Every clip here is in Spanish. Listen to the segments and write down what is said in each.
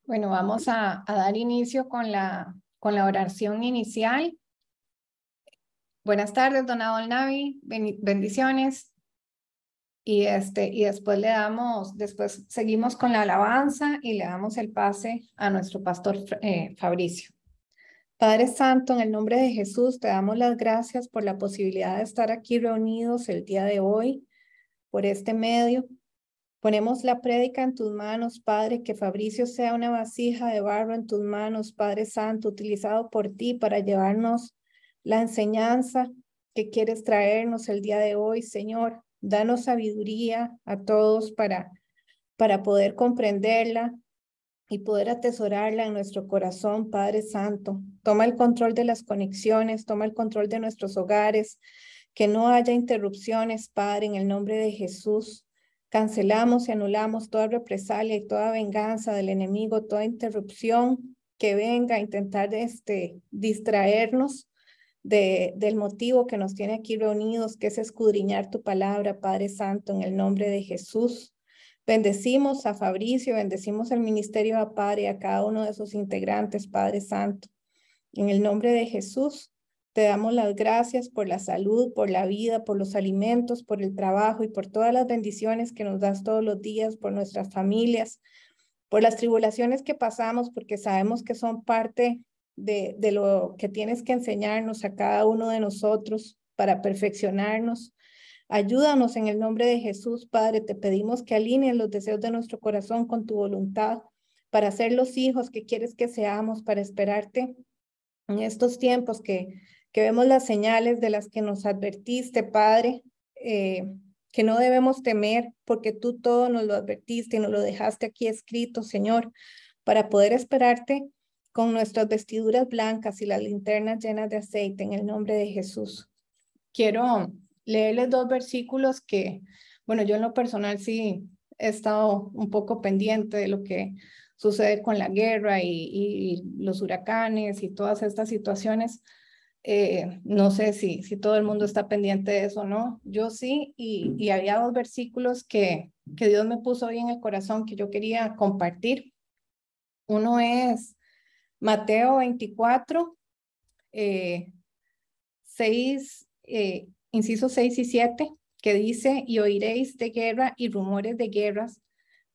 Bueno, vamos a dar inicio con la oración inicial. Buenas tardes, don Adolnavi, bendiciones. Y después después seguimos con la alabanza y le damos el pase a nuestro pastor Fabricio. Padre Santo, en el nombre de Jesús, te damos las gracias por la posibilidad de estar aquí reunidos el día de hoy, por este medio. Ponemos la prédica en tus manos, Padre, que Fabricio sea una vasija de barro en tus manos, Padre Santo, utilizado por ti para llevarnos la enseñanza que quieres traernos el día de hoy, Señor. Danos sabiduría a todos para poder comprenderla y poder atesorarla en nuestro corazón, Padre Santo. Toma el control de las conexiones, toma el control de nuestros hogares, que no haya interrupciones, Padre, en el nombre de Jesús. Cancelamos y anulamos toda represalia y toda venganza del enemigo, toda interrupción que venga a intentar distraernos del motivo que nos tiene aquí reunidos, que es escudriñar tu palabra, Padre Santo, en el nombre de Jesús. Bendecimos a Fabricio, bendecimos el ministerio a Padre y a cada uno de sus integrantes, Padre Santo. En el nombre de Jesús, te damos las gracias por la salud, por la vida, por los alimentos, por el trabajo y por todas las bendiciones que nos das todos los días, por nuestras familias, por las tribulaciones que pasamos, porque sabemos que son parte de lo que tienes que enseñarnos a cada uno de nosotros para perfeccionarnos. Ayúdanos en el nombre de Jesús, Padre. Te pedimos que alinees los deseos de nuestro corazón con tu voluntad para ser los hijos que quieres que seamos, para esperarte en estos tiempos que vemos las señales de las que nos advertiste, Padre, que no debemos temer porque tú todo nos lo advertiste y nos lo dejaste aquí escrito, Señor, para poder esperarte con nuestras vestiduras blancas y las linternas llenas de aceite en el nombre de Jesús. Quiero leerles 2 versículos que, bueno, yo en lo personal sí he estado un poco pendiente de lo que sucede con la guerra y los huracanes y todas estas situaciones. No sé si todo el mundo está pendiente de eso, ¿no? Yo sí, y había 2 versículos que Dios me puso hoy en el corazón que yo quería compartir. Uno es Mateo 24, 6, incisos 6 y 7, que dice, y oiréis de guerra y rumores de guerras,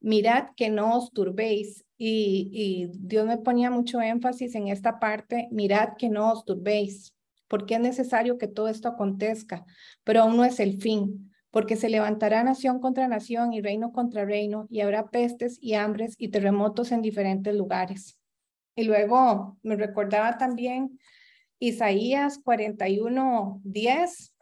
mirad que no os turbéis. Y Dios me ponía mucho énfasis en esta parte, mirad que no os turbéis, porque es necesario que todo esto acontezca, pero aún no es el fin, porque se levantará nación contra nación y reino contra reino, y habrá pestes y hambres y terremotos en diferentes lugares. Y luego me recordaba también Isaías 41:10,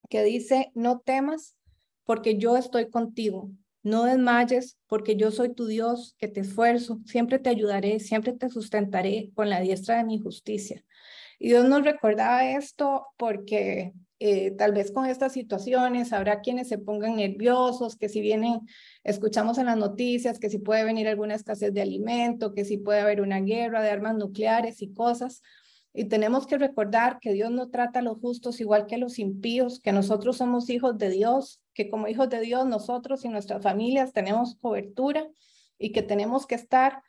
que dice, no temas porque yo estoy contigo, no desmayes porque yo soy tu Dios, que te esfuerzo, siempre te ayudaré, siempre te sustentaré con la diestra de mi justicia. Y Dios nos recordaba esto porque tal vez con estas situaciones habrá quienes se pongan nerviosos, que si vienen, escuchamos en las noticias que si puede venir alguna escasez de alimento, que si puede haber una guerra de armas nucleares y cosas. Y tenemos que recordar que Dios no trata a los justos igual que a los impíos, que nosotros somos hijos de Dios, que como hijos de Dios nosotros y nuestras familias tenemos cobertura y que tenemos que estar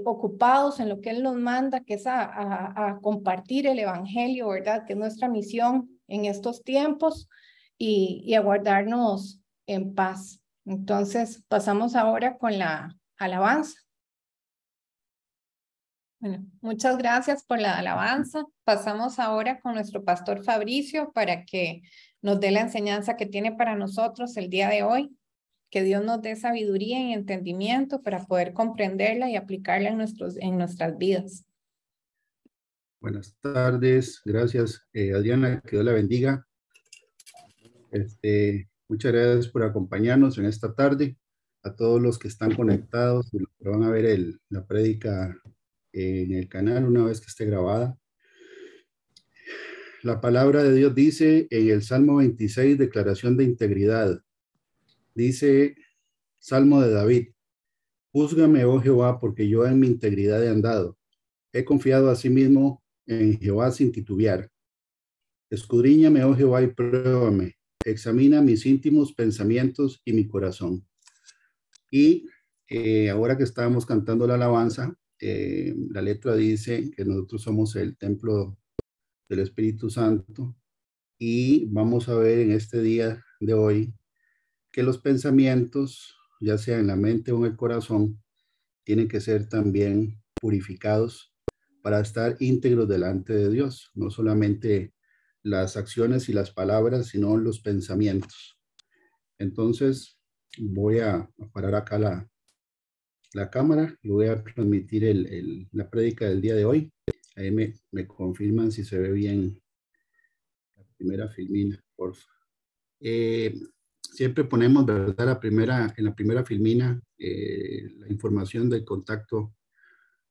ocupados en lo que Él nos manda, que es a compartir el evangelio, ¿verdad? Que es nuestra misión en estos tiempos y a guardarnos en paz. Entonces pasamos ahora con la alabanza. Bueno, muchas gracias por la alabanza. Pasamos ahora con nuestro pastor Fabricio para que nos dé la enseñanza que tiene para nosotros el día de hoy. Que Dios nos dé sabiduría y entendimiento para poder comprenderla y aplicarla en nuestras vidas. Buenas tardes, gracias Adriana, que Dios la bendiga. Muchas gracias por acompañarnos en esta tarde. A todos los que están conectados y los que van a ver la prédica en el canal una vez que esté grabada. La palabra de Dios dice en el Salmo 26, declaración de integridad. Dice, Salmo de David, Júzgame, oh Jehová, porque yo en mi integridad he andado. He confiado asimismo en Jehová sin titubear. Escudriñame, oh Jehová, y pruébame. Examina mis íntimos pensamientos y mi corazón. Y ahora que estábamos cantando la alabanza, la letra dice que nosotros somos el templo del Espíritu Santo y vamos a ver en este día de hoy que los pensamientos, ya sea en la mente o en el corazón, tienen que ser también purificados para estar íntegros delante de Dios, no solamente las acciones y las palabras, sino los pensamientos. Entonces, voy a parar acá la cámara y voy a transmitir la prédica del día de hoy. Ahí me confirman si se ve bien la primera filmina, por favor. Siempre ponemos, ¿verdad? En la primera filmina la información del contacto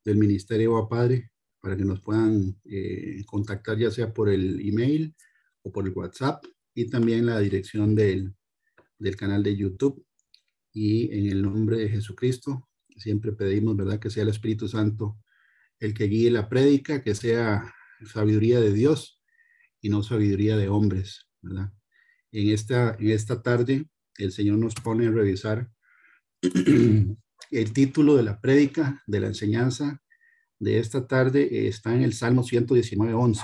del Ministerio a Padre para que nos puedan contactar ya sea por el email o por el WhatsApp y también la dirección del canal de YouTube. Y en el nombre de Jesucristo siempre pedimos, ¿verdad? Que sea el Espíritu Santo el que guíe la prédica, que sea sabiduría de Dios y no sabiduría de hombres, ¿verdad? En esta tarde, el Señor nos pone a revisar el título de la prédica, de la enseñanza de esta tarde, está en el Salmo 119:11.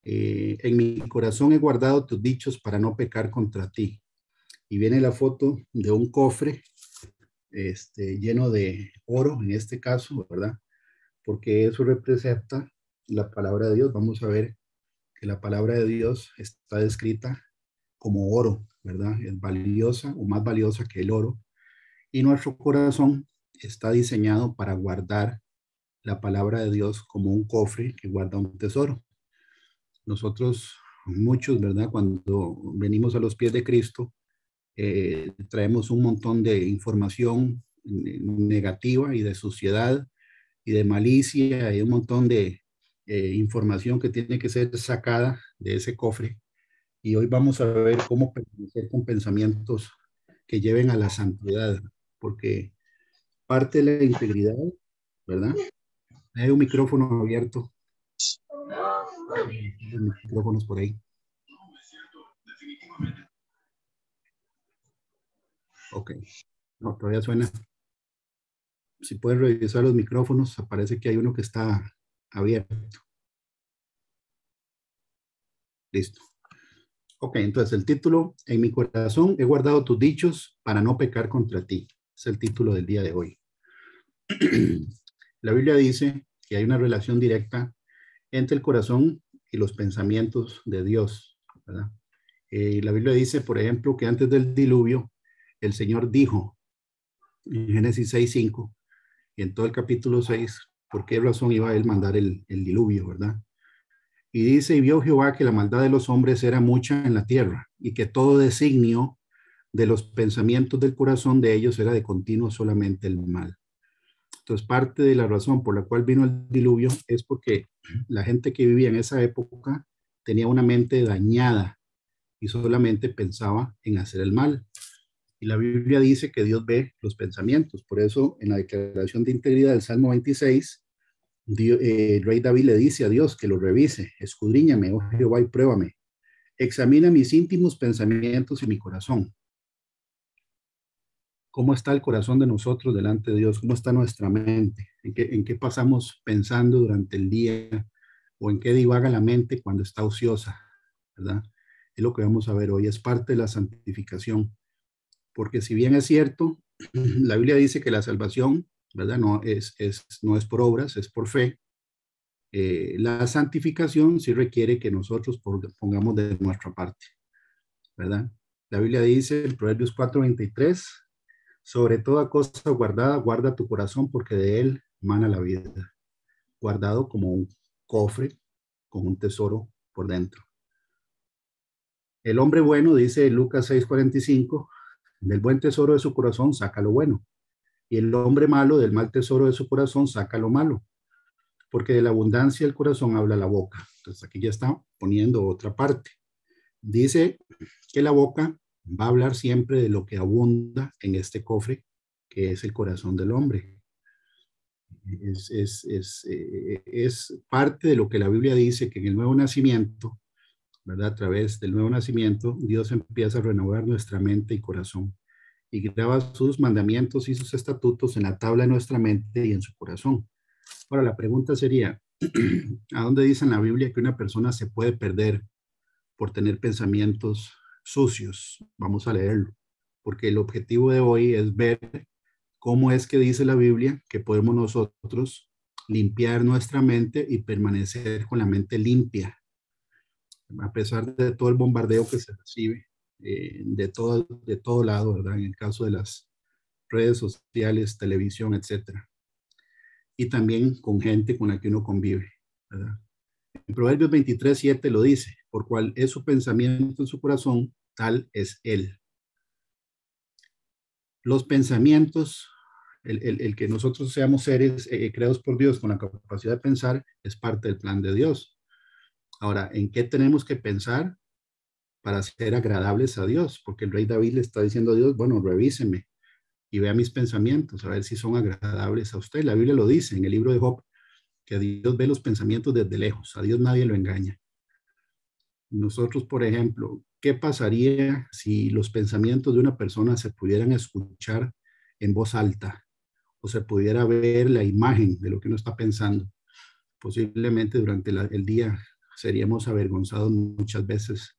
En mi corazón he guardado tus dichos para no pecar contra ti. Y viene la foto de un cofre lleno de oro, en este caso, ¿verdad? Porque eso representa la palabra de Dios. Vamos a ver que la palabra de Dios está descrita como oro, ¿verdad? Es valiosa o más valiosa que el oro. Y nuestro corazón está diseñado para guardar la palabra de Dios como un cofre que guarda un tesoro. Nosotros, muchos, ¿verdad? Cuando venimos a los pies de Cristo, traemos un montón de información negativa y de suciedad y de malicia y un montón de información que tiene que ser sacada de ese cofre. Y hoy vamos a ver cómo permanecer con pensamientos que lleven a la santidad, porque parte de la integridad, ¿verdad? Hay un micrófono abierto. Los micrófonos por ahí. Ok. No, todavía suena. Si pueden revisar los micrófonos, aparece que hay uno que está abierto. Listo. Ok, entonces el título, en mi corazón he guardado tus dichos para no pecar contra ti. Es el título del día de hoy. La Biblia dice que hay una relación directa entre el corazón y los pensamientos de Dios, ¿verdad? La Biblia dice, por ejemplo, que antes del diluvio, el Señor dijo en Génesis 6:5 y en todo el capítulo 6, por qué razón iba a él mandar el diluvio, ¿verdad? Y dice, y vio Jehová que la maldad de los hombres era mucha en la tierra y que todo designio de los pensamientos del corazón de ellos era de continuo solamente el mal. Entonces, parte de la razón por la cual vino el diluvio es porque la gente que vivía en esa época tenía una mente dañada y solamente pensaba en hacer el mal. Y la Biblia dice que Dios ve los pensamientos. Por eso, en la declaración de integridad del Salmo 26, el rey David le dice a Dios que lo revise. Escudriñame, oh Jehová, y pruébame. Examina mis íntimos pensamientos y mi corazón. ¿Cómo está el corazón de nosotros delante de Dios? ¿Cómo está nuestra mente? ¿En qué pasamos pensando durante el día? ¿O en qué divaga la mente cuando está ociosa? ¿Verdad? Es lo que vamos a ver hoy. Es parte de la santificación. Porque si bien es cierto, la Biblia dice que la salvación, ¿verdad? No es por obras, es por fe. La santificación sí requiere que nosotros pongamos de nuestra parte, ¿verdad? La Biblia dice en Proverbios 4:23, sobre toda cosa guardada, guarda tu corazón porque de él mana la vida. Guardado como un cofre con un tesoro por dentro. El hombre bueno, dice Lucas 6:45, del buen tesoro de su corazón saca lo bueno. Y el hombre malo del mal tesoro de su corazón saca lo malo. Porque de la abundancia del corazón habla la boca. Entonces aquí ya está poniendo otra parte. Dice que la boca va a hablar siempre de lo que abunda en este cofre, que es el corazón del hombre. Es parte de lo que la Biblia dice, que en el nuevo nacimiento, ¿verdad? A través del nuevo nacimiento, Dios empieza a renovar nuestra mente y corazón y graba sus mandamientos y sus estatutos en la tabla de nuestra mente y en su corazón. Ahora, la pregunta sería, ¿a dónde dice en la Biblia que una persona se puede perder por tener pensamientos sucios? Vamos a leerlo, porque el objetivo de hoy es ver cómo es que dice la Biblia que podemos nosotros limpiar nuestra mente y permanecer con la mente limpia, a pesar de todo el bombardeo que se recibe de todo lado, ¿verdad? En el caso de las redes sociales, televisión, etcétera. Y también con gente con la que uno convive, ¿verdad? En Proverbios 23:7 lo dice, por cual es su pensamiento en su corazón, tal es él. Los pensamientos, el que nosotros seamos seres creados por Dios con la capacidad de pensar, es parte del plan de Dios. Ahora, ¿en qué tenemos que pensar para ser agradables a Dios? Porque el rey David le está diciendo a Dios, bueno, revíseme y vea mis pensamientos, a ver si son agradables a usted. La Biblia lo dice en el libro de Job, que Dios ve los pensamientos desde lejos, a Dios nadie lo engaña. Nosotros, por ejemplo, ¿qué pasaría si los pensamientos de una persona se pudieran escuchar en voz alta o se pudiera ver la imagen de lo que uno está pensando? Posiblemente durante el día seríamos avergonzados muchas veces,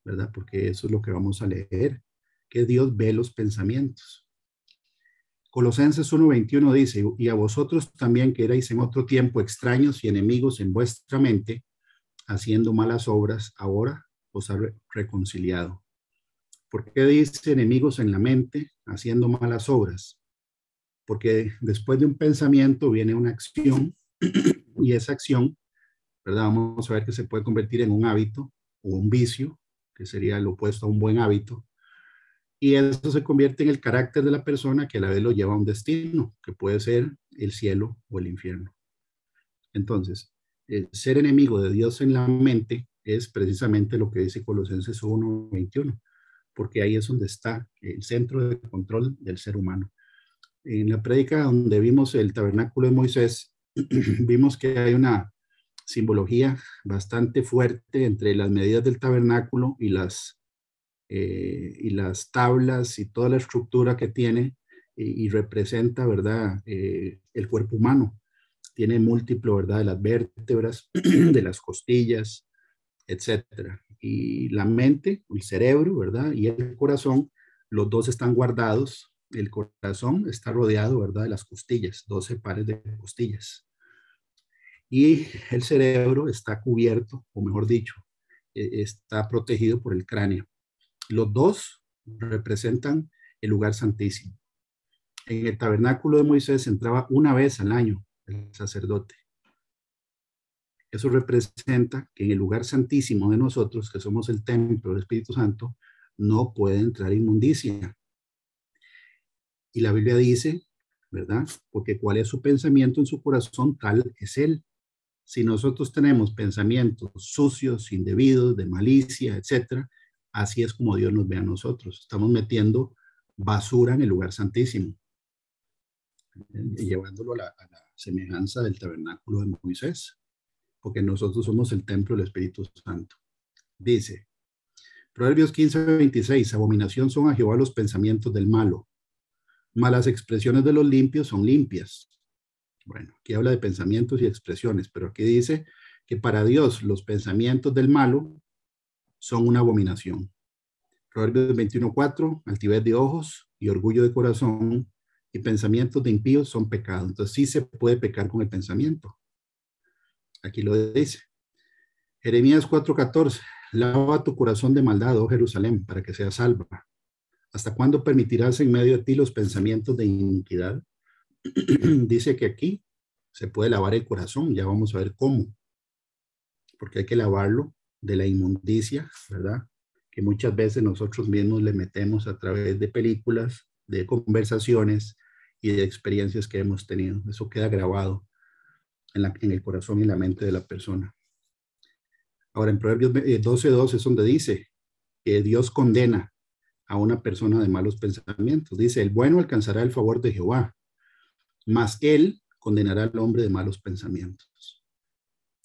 ¿verdad? Porque eso es lo que vamos a leer, que Dios ve los pensamientos. Colosenses 1:21 dice, y a vosotros también que erais en otro tiempo extraños y enemigos en vuestra mente, haciendo malas obras, ahora os ha reconciliado. ¿Por qué dice enemigos en la mente, haciendo malas obras? Porque después de un pensamiento viene una acción y esa acción, ¿verdad? Vamos a ver que se puede convertir en un hábito o un vicio, que sería lo opuesto a un buen hábito. Y eso se convierte en el carácter de la persona que a la vez lo lleva a un destino, que puede ser el cielo o el infierno. Entonces, ser enemigo de Dios en la mente es precisamente lo que dice Colosenses 1:21, porque ahí es donde está el centro de control del ser humano. En la prédica donde vimos el tabernáculo de Moisés, vimos que hay una simbología bastante fuerte entre las medidas del tabernáculo y las tablas y toda la estructura que tiene y representa, ¿verdad? El cuerpo humano. Tiene múltiplo, ¿verdad? De las vértebras, de las costillas, etcétera. Y la mente, el cerebro, ¿verdad? Y el corazón, los dos están guardados. El corazón está rodeado, ¿verdad? De las costillas, 12 pares de costillas. Y el cerebro está cubierto, o mejor dicho, está protegido por el cráneo. Los dos representan el lugar santísimo. En el tabernáculo de Moisés entraba una vez al año el sacerdote. Eso representa que en el lugar santísimo de nosotros, que somos el templo del Espíritu Santo, no puede entrar inmundicia. Y la Biblia dice, ¿verdad? Porque cuál es su pensamiento en su corazón, tal es él. Si nosotros tenemos pensamientos sucios, indebidos, de malicia, etcétera, así es como Dios nos ve a nosotros. Estamos metiendo basura en el lugar santísimo, llevándolo a la semejanza del tabernáculo de Moisés, porque nosotros somos el templo del Espíritu Santo. Dice, Proverbios 15:26, abominación son a Jehová los pensamientos del malo, mas las expresiones de los limpios son limpias. Bueno, aquí habla de pensamientos y expresiones, pero aquí dice que para Dios los pensamientos del malo son una abominación. Proverbios 21:4, altivez de ojos y orgullo de corazón y pensamientos de impíos son pecado. Entonces sí se puede pecar con el pensamiento. Aquí lo dice. Jeremías 4:14, lava tu corazón de maldad, oh Jerusalén, para que seas salva. ¿Hasta cuándo permitirás en medio de ti los pensamientos de iniquidad? Dice que aquí se puede lavar el corazón, ya vamos a ver cómo, porque hay que lavarlo de la inmundicia, ¿verdad? Que muchas veces nosotros mismos le metemos a través de películas, de conversaciones y de experiencias que hemos tenido. Eso queda grabado en el corazón y en la mente de la persona. Ahora, en Proverbios 12:2 es donde dice que Dios condena a una persona de malos pensamientos. Dice, el bueno alcanzará el favor de Jehová, mas él condenará al hombre de malos pensamientos.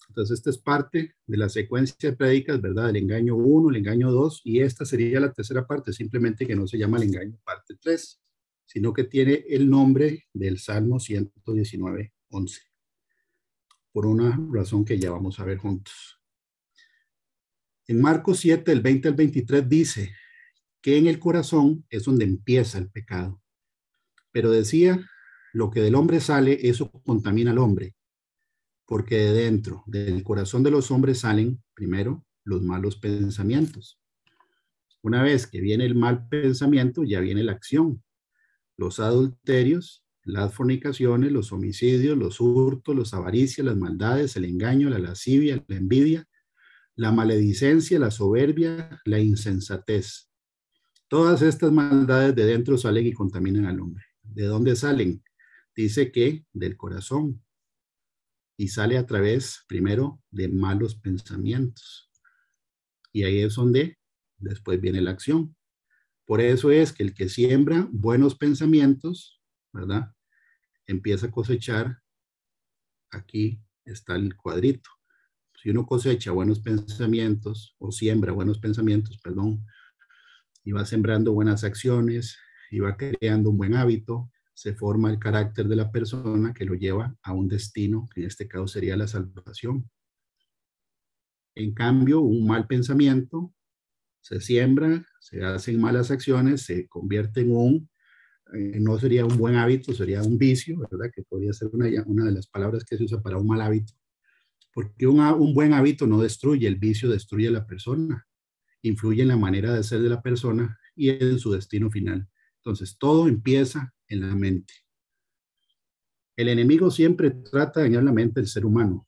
Entonces, esta es parte de la secuencia de prédicas, ¿verdad? El engaño 1, el engaño 2, y esta sería la tercera parte, simplemente que no se llama el engaño parte 3, sino que tiene el nombre del Salmo 119, 11, por una razón que ya vamos a ver juntos. En Marcos 7, del 20 al 23 dice que en el corazón es donde empieza el pecado. Pero decía, lo que del hombre sale, eso contamina al hombre, porque de dentro, del corazón de los hombres salen, primero, los malos pensamientos. Una vez que viene el mal pensamiento, ya viene la acción. Los adulterios, las fornicaciones, los homicidios, los hurtos, los avaricias, las maldades, el engaño, la lascivia, la envidia, la maledicencia, la soberbia, la insensatez. Todas estas maldades de dentro salen y contaminan al hombre. ¿De dónde salen? Dice que del corazón. Y sale a través, primero, de malos pensamientos. Y ahí es donde después viene la acción. Por eso es que el que siembra buenos pensamientos, ¿verdad? Empieza a cosechar, aquí está el cuadrito. Si uno cosecha buenos pensamientos, o siembra buenos pensamientos, perdón, y va sembrando buenas acciones, y va creando un buen hábito, se forma el carácter de la persona que lo lleva a un destino, que en este caso sería la salvación. En cambio, un mal pensamiento se siembra, se hacen malas acciones, se convierte en no sería un buen hábito, sería un vicio, ¿verdad? Que podría ser una de las palabras que se usa para un mal hábito. Porque un buen hábito no destruye, el vicio destruye a la persona, influye en la manera de ser de la persona y en su destino final. Entonces, todo empieza en la mente. El enemigo siempre trata de dañar la mente del ser humano,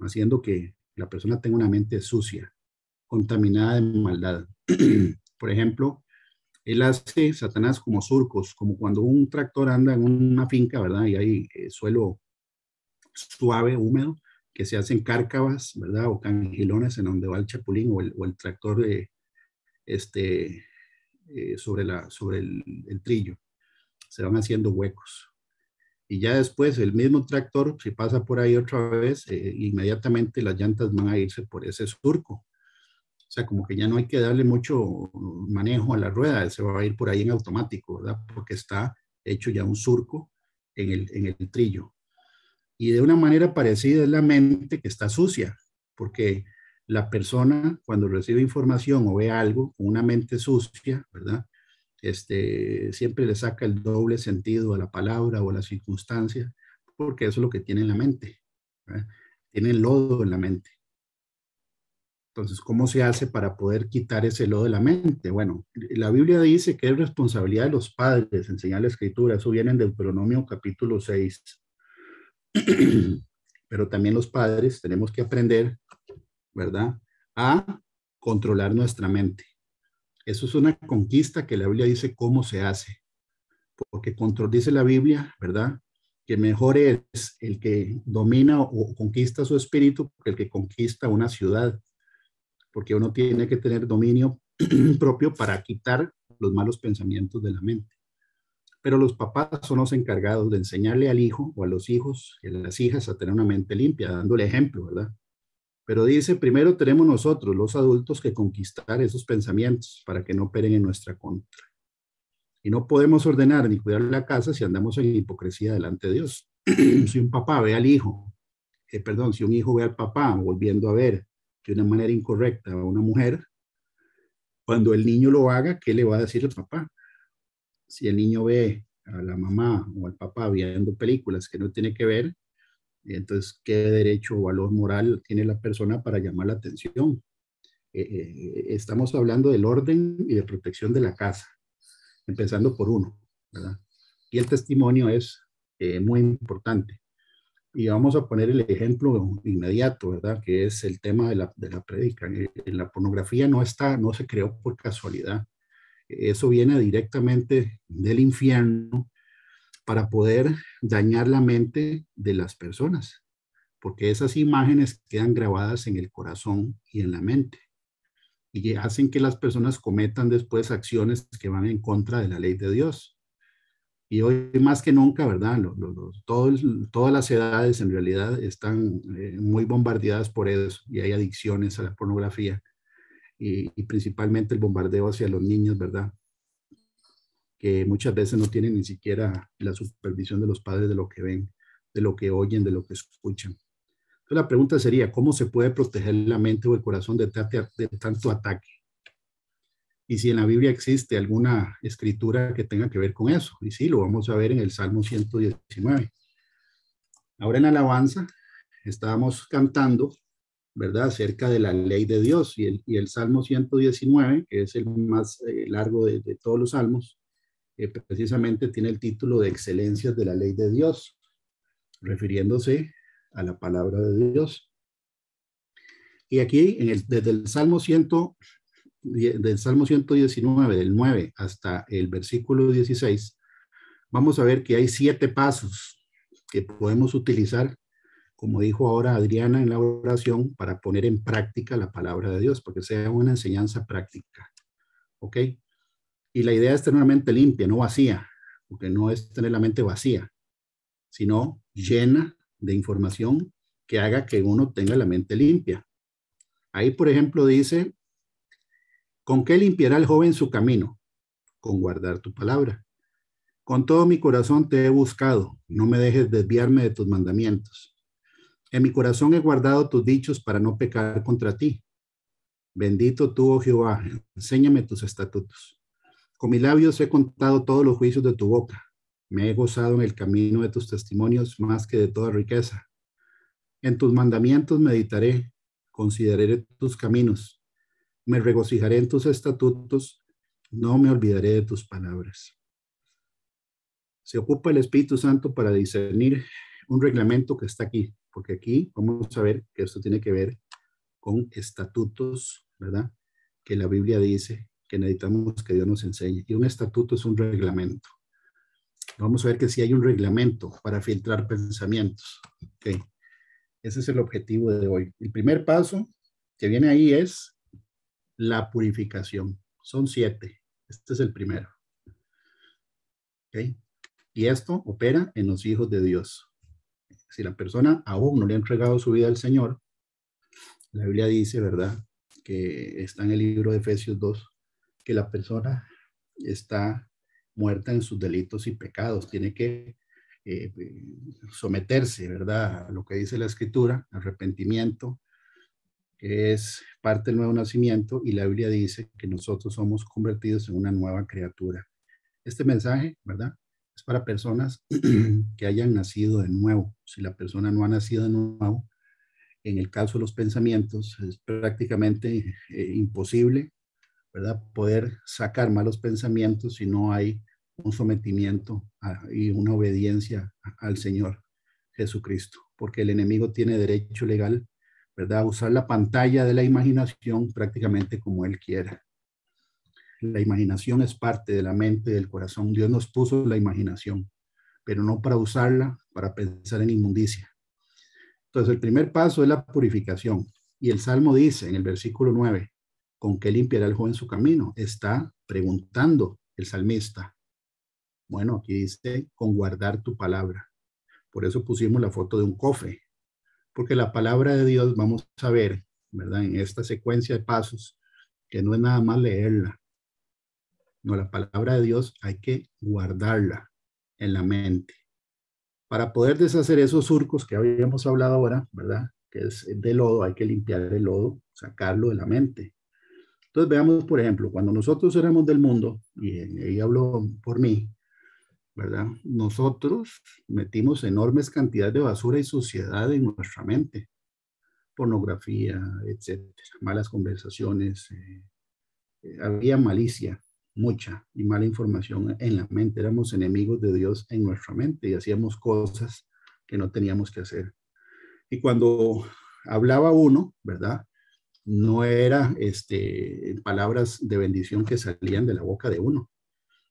haciendo que la persona tenga una mente sucia, contaminada de maldad. Por ejemplo, él hace Satanás como surcos, como cuando un tractor anda en una finca, ¿verdad? Y hay suelo suave, húmedo, que se hacen cárcavas, ¿verdad? O cangilones en donde va el chapulín o el tractor de, sobre el trillo. Se van haciendo huecos. Y ya después el mismo tractor, si pasa por ahí otra vez, inmediatamente las llantas van a irse por ese surco. O sea, como que ya no hay que darle mucho manejo a la rueda, se va a ir por ahí en automático, ¿verdad? Porque está hecho ya un surco en el trillo. Y de una manera parecida es la mente que está sucia, porque la persona cuando recibe información o ve algo con una mente sucia, ¿verdad? Siempre le saca el doble sentido a la palabra o a la circunstancia, porque eso es lo que tiene en la mente, ¿verdad? Tiene el lodo en la mente. Entonces, ¿cómo se hace para poder quitar ese lodo de la mente? Bueno, la Biblia dice que es responsabilidad de los padres enseñar la escritura. Eso viene en Deuteronomio capítulo 6. Pero también los padres tenemos que aprender, ¿verdad? A controlar nuestra mente. Eso es una conquista que la Biblia dice cómo se hace. Porque dice la Biblia, ¿verdad? Que mejor es el que domina o conquista su espíritu que el que conquista una ciudad. Porque uno tiene que tener dominio propio para quitar los malos pensamientos de la mente. Pero los papás son los encargados de enseñarle al hijo o a los hijos y a las hijas a tener una mente limpia, dándole ejemplo, ¿verdad? Pero dice, primero tenemos nosotros, los adultos, que conquistar esos pensamientos para que no operen en nuestra contra. Y no podemos ordenar ni cuidar la casa si andamos en hipocresía delante de Dios. Si un papá ve al hijo, si un hijo ve al papá volviendo a ver de una manera incorrecta a una mujer, cuando el niño lo haga, ¿qué le va a decir el papá? Si el niño ve a la mamá o al papá viendo películas que no tiene que ver, entonces, ¿qué derecho o valor moral tiene la persona para llamar la atención? Estamos hablando del orden y de protección de la casa, empezando por uno, ¿verdad? Y el testimonio es muy importante. Y vamos a poner el ejemplo inmediato, ¿verdad? Que es el tema de la prédica. La pornografía no se creó por casualidad. Eso viene directamente del infierno para poder dañar la mente de las personas, porque esas imágenes quedan grabadas en el corazón y en la mente. y hacen que las personas cometan después acciones que van en contra de la ley de Dios. Y hoy más que nunca, ¿verdad? Todas las edades en realidad están muy bombardeadas por eso y hay adicciones a la pornografía y principalmente el bombardeo hacia los niños, ¿verdad? Que muchas veces no tienen ni siquiera la supervisión de los padres de lo que ven, de lo que oyen, de lo que escuchan. Entonces la pregunta sería, ¿cómo se puede proteger la mente o el corazón de tanto ataque? Y si en la Biblia existe alguna escritura que tenga que ver con eso. Y sí, lo vamos a ver en el Salmo 119. Ahora en alabanza estábamos cantando, ¿verdad? Acerca de la ley de Dios. Y el Salmo 119, que es el más largo de todos los salmos, precisamente tiene el título de Excelencias de la ley de Dios, refiriéndose a la palabra de Dios. Y aquí, desde el Salmo 119, del 9 hasta el versículo 16, vamos a ver que hay 7 pasos que podemos utilizar, como dijo ahora Adriana en la oración, para poner en práctica la palabra de Dios, porque sea una enseñanza práctica. ¿Ok? Y la idea es tener una mente limpia, no vacía, porque no es tener la mente vacía, sino llena de información que haga que uno tenga la mente limpia. Ahí, por ejemplo, dice, ¿con qué limpiará el joven su camino? Con guardar tu palabra. Con todo mi corazón te he buscado, no me dejes desviarme de tus mandamientos. En mi corazón he guardado tus dichos para no pecar contra ti. Bendito tú, oh Jehová, enséñame tus estatutos. Con mis labios he contado todos los juicios de tu boca. Me he gozado en el camino de tus testimonios más que de toda riqueza. En tus mandamientos meditaré, consideraré tus caminos. Me regocijaré en tus estatutos, no me olvidaré de tus palabras. Se ocupa el Espíritu Santo para discernir un reglamento que está aquí, porque aquí vamos a ver que esto tiene que ver con estatutos, ¿verdad? Que la Biblia dice que necesitamos que Dios nos enseñe. Y un estatuto es un reglamento. Vamos a ver que sí hay un reglamento para filtrar pensamientos. Okay. Ese es el objetivo de hoy. El primer paso que viene ahí es la purificación. Son 7. Este es el primero. Okay. Y esto opera en los hijos de Dios. Si la persona aún no le ha entregado su vida al Señor, la Biblia dice, ¿verdad? Que está en el libro de Efesios 2, que la persona está muerta en sus delitos y pecados. Tiene que someterse, ¿verdad? A lo que dice la Escritura, arrepentimiento, que es parte del nuevo nacimiento, y la Biblia dice que nosotros somos convertidos en una nueva criatura. Este mensaje, ¿verdad? Es para personas que hayan nacido de nuevo. Si la persona no ha nacido de nuevo, en el caso de los pensamientos, es prácticamente imposible, ¿verdad? Poder sacar malos pensamientos si no hay un sometimiento y una obediencia al Señor Jesucristo, porque el enemigo tiene derecho legal, ¿verdad? A usar la pantalla de la imaginación prácticamente como él quiera. La imaginación es parte de la mente y del corazón. Dios nos puso la imaginación, pero no para usarla para pensar en inmundicia. Entonces, el primer paso es la purificación. Y el Salmo dice en el versículo 9, ¿con qué limpiará el joven su camino? Está preguntando el salmista. Bueno, aquí dice, con guardar tu palabra. Por eso pusimos la foto de un cofre, porque la palabra de Dios, vamos a ver, ¿verdad? En esta secuencia de pasos, que no es nada más leerla. No, la palabra de Dios hay que guardarla en la mente. Para poder deshacer esos surcos que habíamos hablado ahora, ¿verdad? Que es de lodo, hay que limpiar el lodo, sacarlo de la mente. Entonces veamos, por ejemplo, cuando nosotros éramos del mundo, y ahí hablo por mí, ¿verdad? Nosotros metimos enormes cantidades de basura y suciedad en nuestra mente. Pornografía, etcétera, malas conversaciones, había malicia, mucha y mala información en la mente. Éramos enemigos de Dios en nuestra mente y hacíamos cosas que no teníamos que hacer. Y cuando hablaba uno, ¿verdad? No era palabras de bendición que salían de la boca de uno.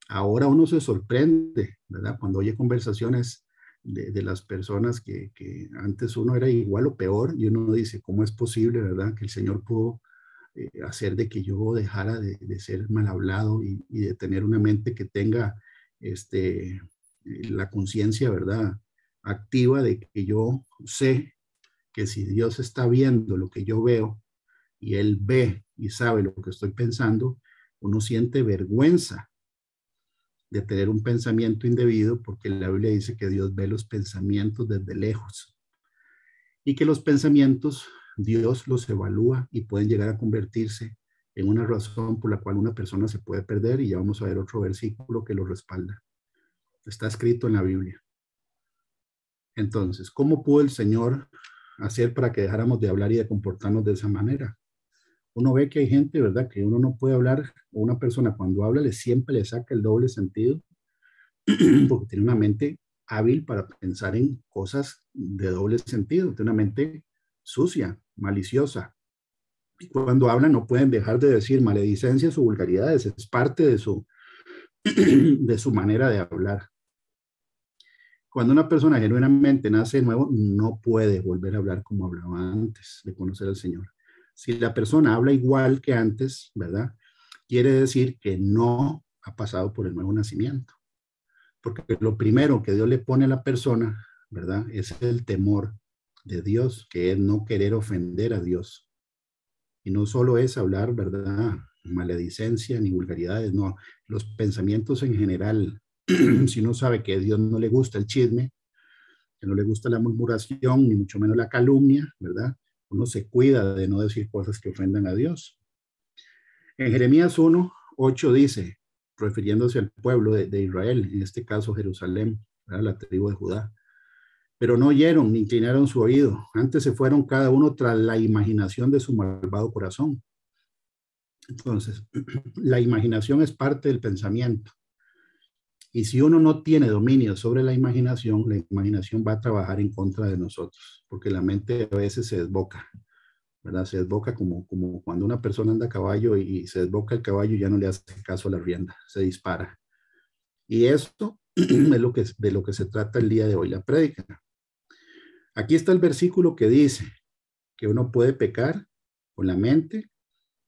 Ahora uno se sorprende, ¿verdad? Cuando oye conversaciones de las personas que antes uno era igual o peor y uno dice, ¿cómo es posible, verdad? Que el Señor pudo hacer de que yo dejara de ser mal hablado y de tener una mente que tenga la conciencia, ¿verdad? Activa de que yo sé que si Dios está viendo lo que yo veo y Él ve y sabe lo que estoy pensando, uno siente vergüenza de tener un pensamiento indebido, porque la Biblia dice que Dios ve los pensamientos desde lejos y que los pensamientos Dios los evalúa y pueden llegar a convertirse en una razón por la cual una persona se puede perder, y ya vamos a ver otro versículo que lo respalda. Está escrito en la Biblia. Entonces, ¿cómo pudo el Señor hacer para que dejáramos de hablar y de comportarnos de esa manera? Uno ve que hay gente, ¿verdad?, que uno no puede hablar, o una persona cuando habla siempre le saca el doble sentido, porque tiene una mente hábil para pensar en cosas de doble sentido, tiene una mente sucia, maliciosa. Y cuando hablan no pueden dejar de decir maledicencias o vulgaridades, es parte de de su manera de hablar. Cuando una persona genuinamente nace de nuevo, no puede volver a hablar como hablaba antes de conocer al Señor. Si la persona habla igual que antes, ¿verdad?, quiere decir que no ha pasado por el nuevo nacimiento. Porque lo primero que Dios le pone a la persona, ¿verdad?, es el temor de Dios, que es no querer ofender a Dios. Y no solo es hablar, ¿verdad?, maledicencia ni vulgaridades, no, los pensamientos en general. Si uno sabe que a Dios no le gusta el chisme, que no le gusta la murmuración, ni mucho menos la calumnia, ¿verdad?, uno se cuida de no decir cosas que ofendan a Dios. En Jeremías 1:8 dice, refiriéndose al pueblo de Israel, en este caso Jerusalén, ¿verdad?, la tribu de Judá: pero no oyeron ni inclinaron su oído, antes se fueron cada uno tras la imaginación de su malvado corazón. Entonces, la imaginación es parte del pensamiento. Y si uno no tiene dominio sobre la imaginación va a trabajar en contra de nosotros, porque la mente a veces se desboca, ¿verdad? Se desboca como cuando una persona anda a caballo y se desboca el caballo y ya no le hace caso a la rienda, se dispara. Y esto es de lo que se trata el día de hoy, la prédica. Aquí está el versículo que dice que uno puede pecar con la mente,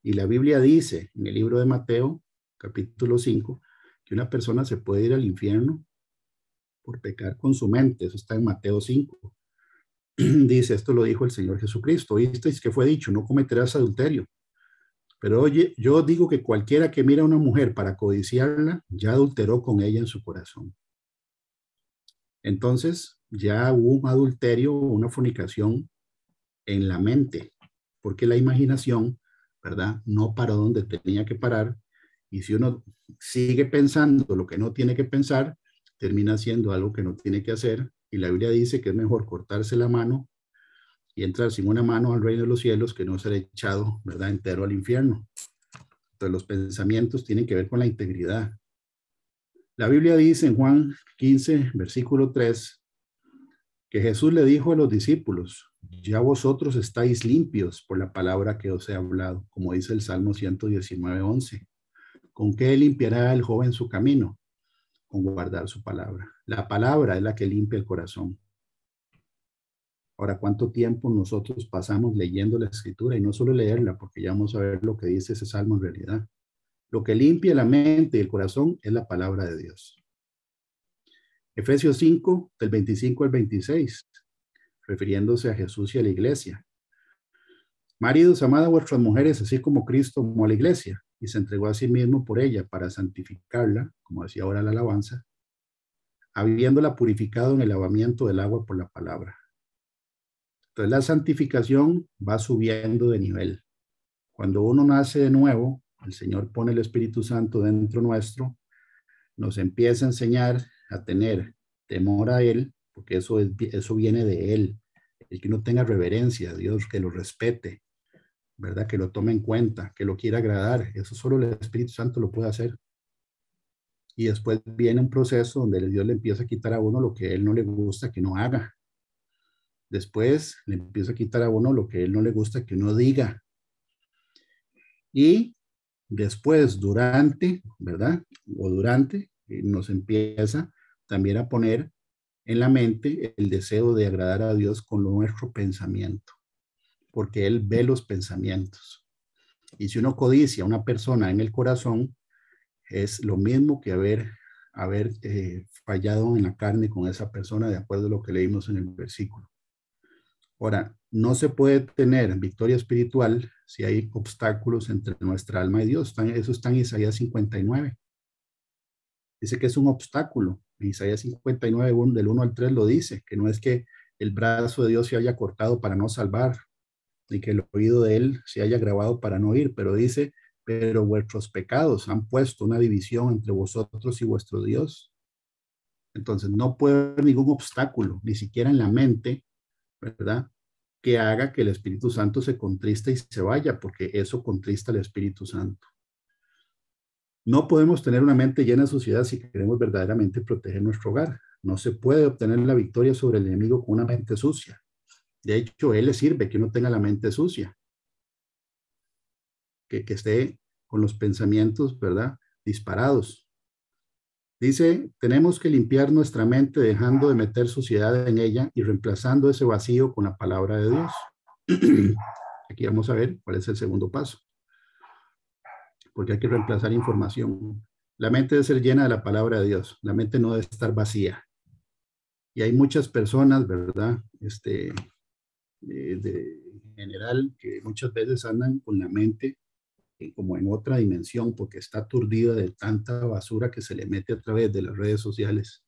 y la Biblia dice en el libro de Mateo, capítulo 5, que una persona se puede ir al infierno por pecar con su mente. Eso está en Mateo 5. Dice, esto lo dijo el Señor Jesucristo: oísteis que fue dicho, no cometerás adulterio. Pero oye, yo digo que cualquiera que mira a una mujer para codiciarla, ya adulteró con ella en su corazón. Entonces, ya hubo un adulterio, una fornicación en la mente, porque la imaginación, ¿verdad?, no paró donde tenía que parar. Y si uno sigue pensando lo que no tiene que pensar, termina haciendo algo que no tiene que hacer. Y la Biblia dice que es mejor cortarse la mano y entrar sin una mano al reino de los cielos que no ser echado, ¿verdad?, entero al infierno. Entonces los pensamientos tienen que ver con la integridad. La Biblia dice en Juan 15, versículo 3, que Jesús le dijo a los discípulos: ya vosotros estáis limpios por la palabra que os he hablado, como dice el Salmo 119:11. ¿Con qué limpiará el joven su camino? Con guardar su palabra. La palabra es la que limpia el corazón. Ahora, ¿cuánto tiempo nosotros pasamos leyendo la Escritura? Y no solo leerla, porque ya vamos a ver lo que dice ese Salmo en realidad. Lo que limpia la mente y el corazón es la palabra de Dios. Efesios 5, del 25 al 26, refiriéndose a Jesús y a la iglesia. Maridos, amad a vuestras mujeres, así como Cristo amó a la iglesia y se entregó a sí mismo por ella para santificarla, como decía ahora la alabanza, habiéndola purificado en el lavamiento del agua por la palabra. Entonces la santificación va subiendo de nivel. Cuando uno nace de nuevo, el Señor pone el Espíritu Santo dentro nuestro, nos empieza a enseñar a tener temor a Él, porque eso viene de Él. El que uno tenga reverencia a Dios, que lo respete, ¿verdad?, que lo tome en cuenta, que lo quiera agradar. Eso solo el Espíritu Santo lo puede hacer. Y después viene un proceso donde Dios le empieza a quitar a uno lo que a Él no le gusta que no haga. Después le empieza a quitar a uno lo que a Él no le gusta que uno diga. Y después, durante, ¿verdad?, nos empieza también a poner en la mente el deseo de agradar a Dios con nuestro pensamiento, porque Él ve los pensamientos. Y si uno codicia a una persona en el corazón, es lo mismo que haber fallado en la carne con esa persona, de acuerdo a lo que leímos en el versículo. Ahora, no se puede tener victoria espiritual si hay obstáculos entre nuestra alma y Dios. Eso está en Isaías 59. Dice que es un obstáculo. En Isaías 59, del 1 al 3 lo dice, que no es que el brazo de Dios se haya cortado para no salvar, ni que el oído de él se haya grabado para no oír, pero dice, pero vuestros pecados han puesto una división entre vosotros y vuestro Dios. Entonces no puede haber ningún obstáculo, ni siquiera en la mente, ¿verdad?, que haga que el Espíritu Santo se contriste y se vaya, porque eso contrista al Espíritu Santo. No podemos tener una mente llena de suciedad si queremos verdaderamente proteger nuestro hogar. No se puede obtener la victoria sobre el enemigo con una mente sucia. De hecho, él le sirve que uno tenga la mente sucia, que esté con los pensamientos, ¿verdad?, disparados. Dice, tenemos que limpiar nuestra mente dejando de meter suciedad en ella y reemplazando ese vacío con la palabra de Dios. Aquí vamos a ver cuál es el segundo paso, porque hay que reemplazar información. La mente debe ser llena de la palabra de Dios, la mente no debe estar vacía. Y hay muchas personas, ¿verdad?, en general, que muchas veces andan con la mente como en otra dimensión, porque está aturdida de tanta basura que se le mete a través de las redes sociales.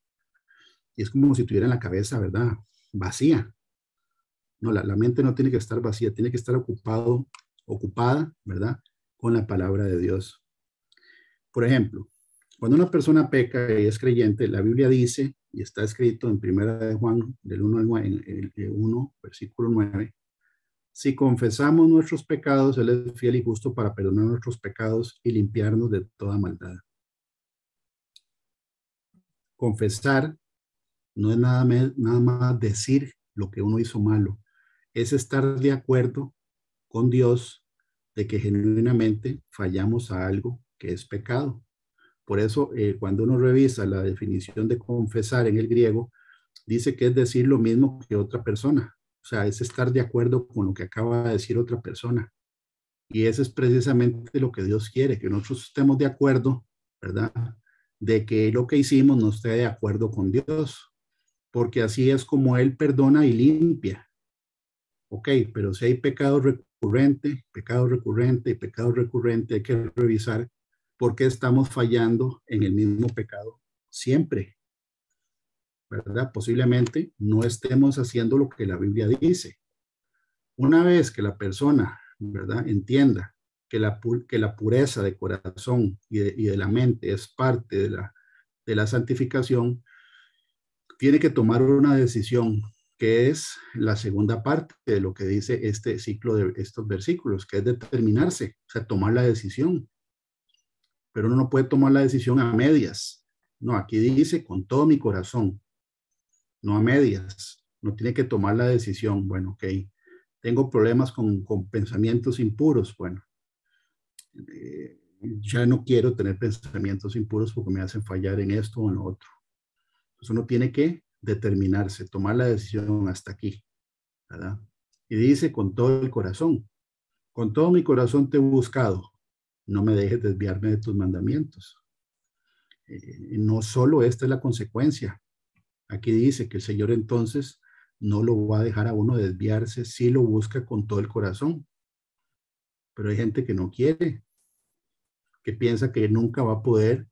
Y es como si tuviera la cabeza, ¿verdad?, vacía. No, la mente no tiene que estar vacía, tiene que estar ocupada, ¿verdad?, con la palabra de Dios. Por ejemplo, cuando una persona peca y es creyente, la Biblia dice, y está escrito en 1 de Juan, del 1 al 9, el 1, versículo 9, si confesamos nuestros pecados, Él es fiel y justo para perdonar nuestros pecados y limpiarnos de toda maldad. Confesar no es nada más decir lo que uno hizo malo, es estar de acuerdo con Dios de que genuinamente fallamos a algo que es pecado. Por eso, cuando uno revisa la definición de confesar en el griego, dice que es decir lo mismo que otra persona. O sea, es estar de acuerdo con lo que acaba de decir otra persona. Y eso es precisamente lo que Dios quiere, que nosotros estemos de acuerdo, ¿verdad?, de que lo que hicimos no esté de acuerdo con Dios, porque así es como Él perdona y limpia. Ok, pero si hay pecado recurrente y pecado recurrente, hay que revisar por qué estamos fallando en el mismo pecado siempre, ¿verdad? Posiblemente no estemos haciendo lo que la Biblia dice. Una vez que la persona, ¿verdad?, entienda que la pureza de corazón y de la mente es parte de la santificación, tiene que tomar una decisión, que es la segunda parte de lo que dice este ciclo de estos versículos, que es determinarse, o sea, tomar la decisión. Pero uno no puede tomar la decisión a medias. No, aquí dice con todo mi corazón, no a medias. No tiene que tomar la decisión, bueno, ok, tengo problemas con pensamientos impuros, bueno, ya no quiero tener pensamientos impuros porque me hacen fallar en esto o en lo otro. Entonces uno tiene que determinarse, tomar la decisión hasta aquí, ¿verdad? Y dice con todo el corazón, con todo mi corazón te he buscado, no me dejes desviarme de tus mandamientos. No solo esta es la consecuencia. Aquí dice que el Señor entonces no lo va a dejar a uno desviarse si lo busca con todo el corazón. Pero hay gente que no quiere, que piensa que nunca va a poder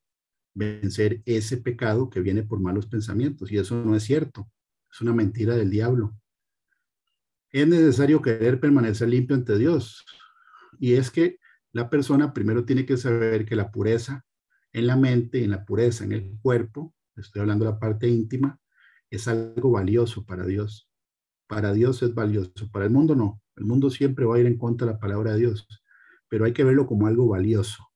vencer ese pecado que viene por malos pensamientos. Y eso no es cierto. Es una mentira del diablo. Es necesario querer permanecer limpio ante Dios. Y es que la persona primero tiene que saber que la pureza en la mente, en la pureza en el cuerpo, estoy hablando de la parte íntima, es algo valioso para Dios. Para Dios es valioso, para el mundo no. El mundo siempre va a ir en contra de la palabra de Dios, pero hay que verlo como algo valioso.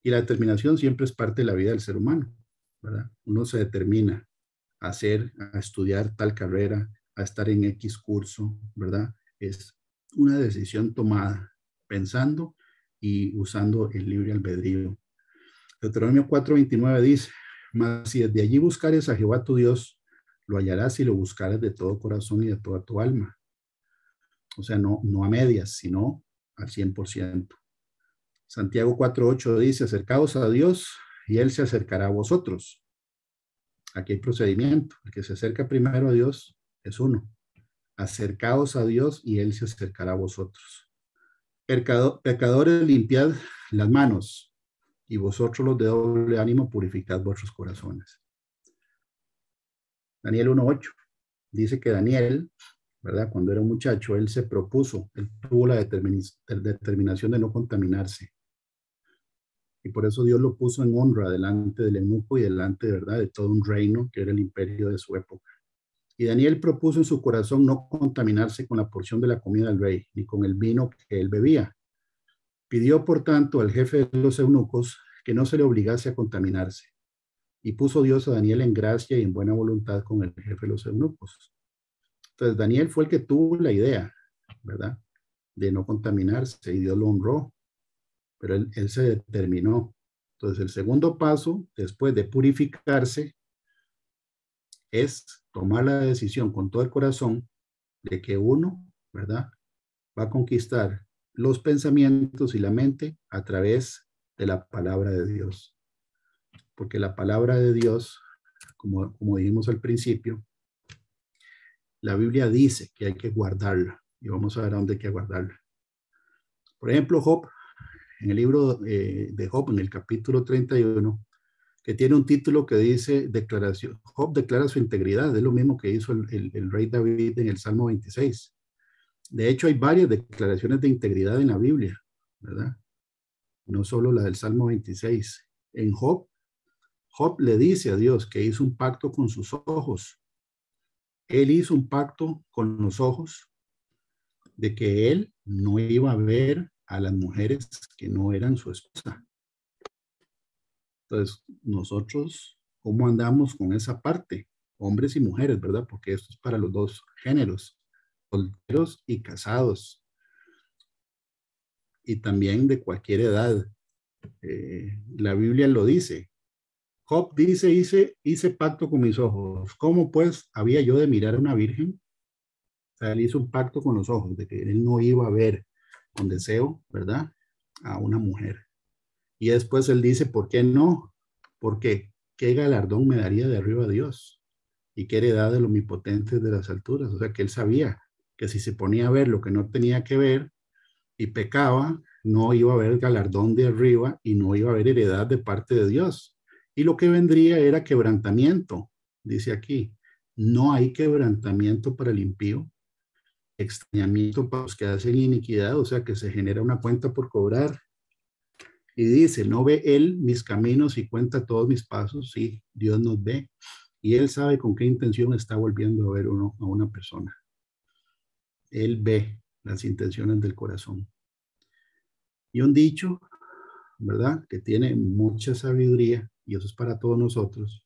Y la determinación siempre es parte de la vida del ser humano, ¿verdad? Uno se determina a hacer, a estudiar tal carrera, a estar en X curso, ¿verdad? Es una decisión tomada, pensando y usando el libre albedrío. Deuteronomio 4:29 dice, mas si desde allí buscares a Jehová tu Dios, lo hallarás si lo buscares de todo corazón y de toda tu alma. O sea, no a medias, sino al 100%. Santiago 4:8 dice, acercaos a Dios y Él se acercará a vosotros. Aquí hay procedimiento. El que se acerca primero a Dios es uno. Acercaos a Dios y Él se acercará a vosotros. Pecadores, limpiad las manos, y vosotros los de doble ánimo purificad vuestros corazones. Daniel 1:8 dice que Daniel, ¿verdad? Cuando era un muchacho, él se propuso, él tuvo la determinación de no contaminarse. Y por eso Dios lo puso en honra delante del eunuco y delante, ¿verdad?, de todo un reino que era el imperio de su época. Y Daniel propuso en su corazón no contaminarse con la porción de la comida del rey, ni con el vino que él bebía. Pidió, por tanto, al jefe de los eunucos que no se le obligase a contaminarse. Y puso Dios a Daniel en gracia y en buena voluntad con el jefe de los eunucos. Entonces, Daniel fue el que tuvo la idea, ¿verdad?, de no contaminarse, y Dios lo honró, pero él se determinó. Entonces, el segundo paso, después de purificarse, es tomar la decisión con todo el corazón de que uno, ¿verdad?, va a conquistar los pensamientos y la mente a través de la palabra de Dios. Porque la palabra de Dios, como dijimos al principio, la Biblia dice que hay que guardarla. Y vamos a ver a dónde hay que guardarla. Por ejemplo, Job, en el libro de Job, en el capítulo 31, que tiene un título que dice declaración. Job declara su integridad. Es lo mismo que hizo el rey David en el Salmo 26. De hecho, hay varias declaraciones de integridad en la Biblia, ¿verdad? No solo la del Salmo 26. En Job, Job le dice a Dios que hizo un pacto con sus ojos. Él hizo un pacto con los ojos de que él no iba a ver a las mujeres que no eran su esposa. Entonces, nosotros, ¿cómo andamos con esa parte? Hombres y mujeres, ¿verdad? Porque esto es para los dos géneros, solteros y casados. Y también de cualquier edad. La Biblia lo dice. Job dice, hice pacto con mis ojos. ¿Cómo pues había yo de mirar a una virgen? O sea, él hizo un pacto con los ojos de que él no iba a ver con deseo, ¿verdad?, a una mujer. Y después él dice, ¿por qué no? Porque ¿qué galardón me daría de arriba a Dios? Y qué heredad del omnipotente de las alturas. O sea, que él sabía que si se ponía a ver lo que no tenía que ver y pecaba, no iba a haber galardón de arriba y no iba a haber heredad de parte de Dios. Y lo que vendría era quebrantamiento, dice aquí. No hay quebrantamiento para el impío, extrañamiento para los que hacen iniquidad, o sea que se genera una cuenta por cobrar. Y dice, ¿no ve él mis caminos y cuenta todos mis pasos? Sí, Dios nos ve. Y él sabe con qué intención está volviendo a ver uno a una persona. Él ve las intenciones del corazón. Y un dicho, ¿verdad?, que tiene mucha sabiduría, y eso es para todos nosotros.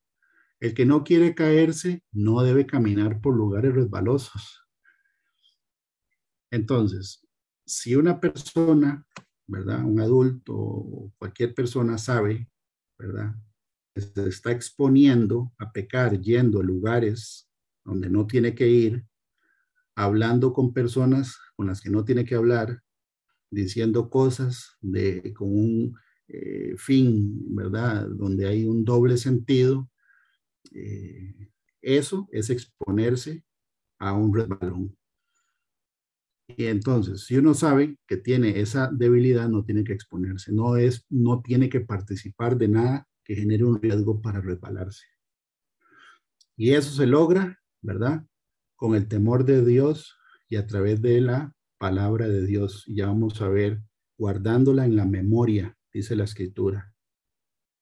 El que no quiere caerse no debe caminar por lugares resbalosos. Entonces, si una persona, ¿verdad?, un adulto o cualquier persona sabe, ¿verdad?, que se está exponiendo a pecar yendo a lugares donde no tiene que ir, hablando con personas con las que no tiene que hablar, diciendo cosas con un fin, ¿verdad?, donde hay un doble sentido, eso es exponerse a un resbalón. Y entonces, si uno sabe que tiene esa debilidad, no tiene que exponerse, no tiene que participar de nada que genere un riesgo para resbalarse. Y eso se logra, ¿verdad?, con el temor de Dios y a través de la palabra de Dios. Y ya vamos a ver, guardándola en la memoria, dice la Escritura.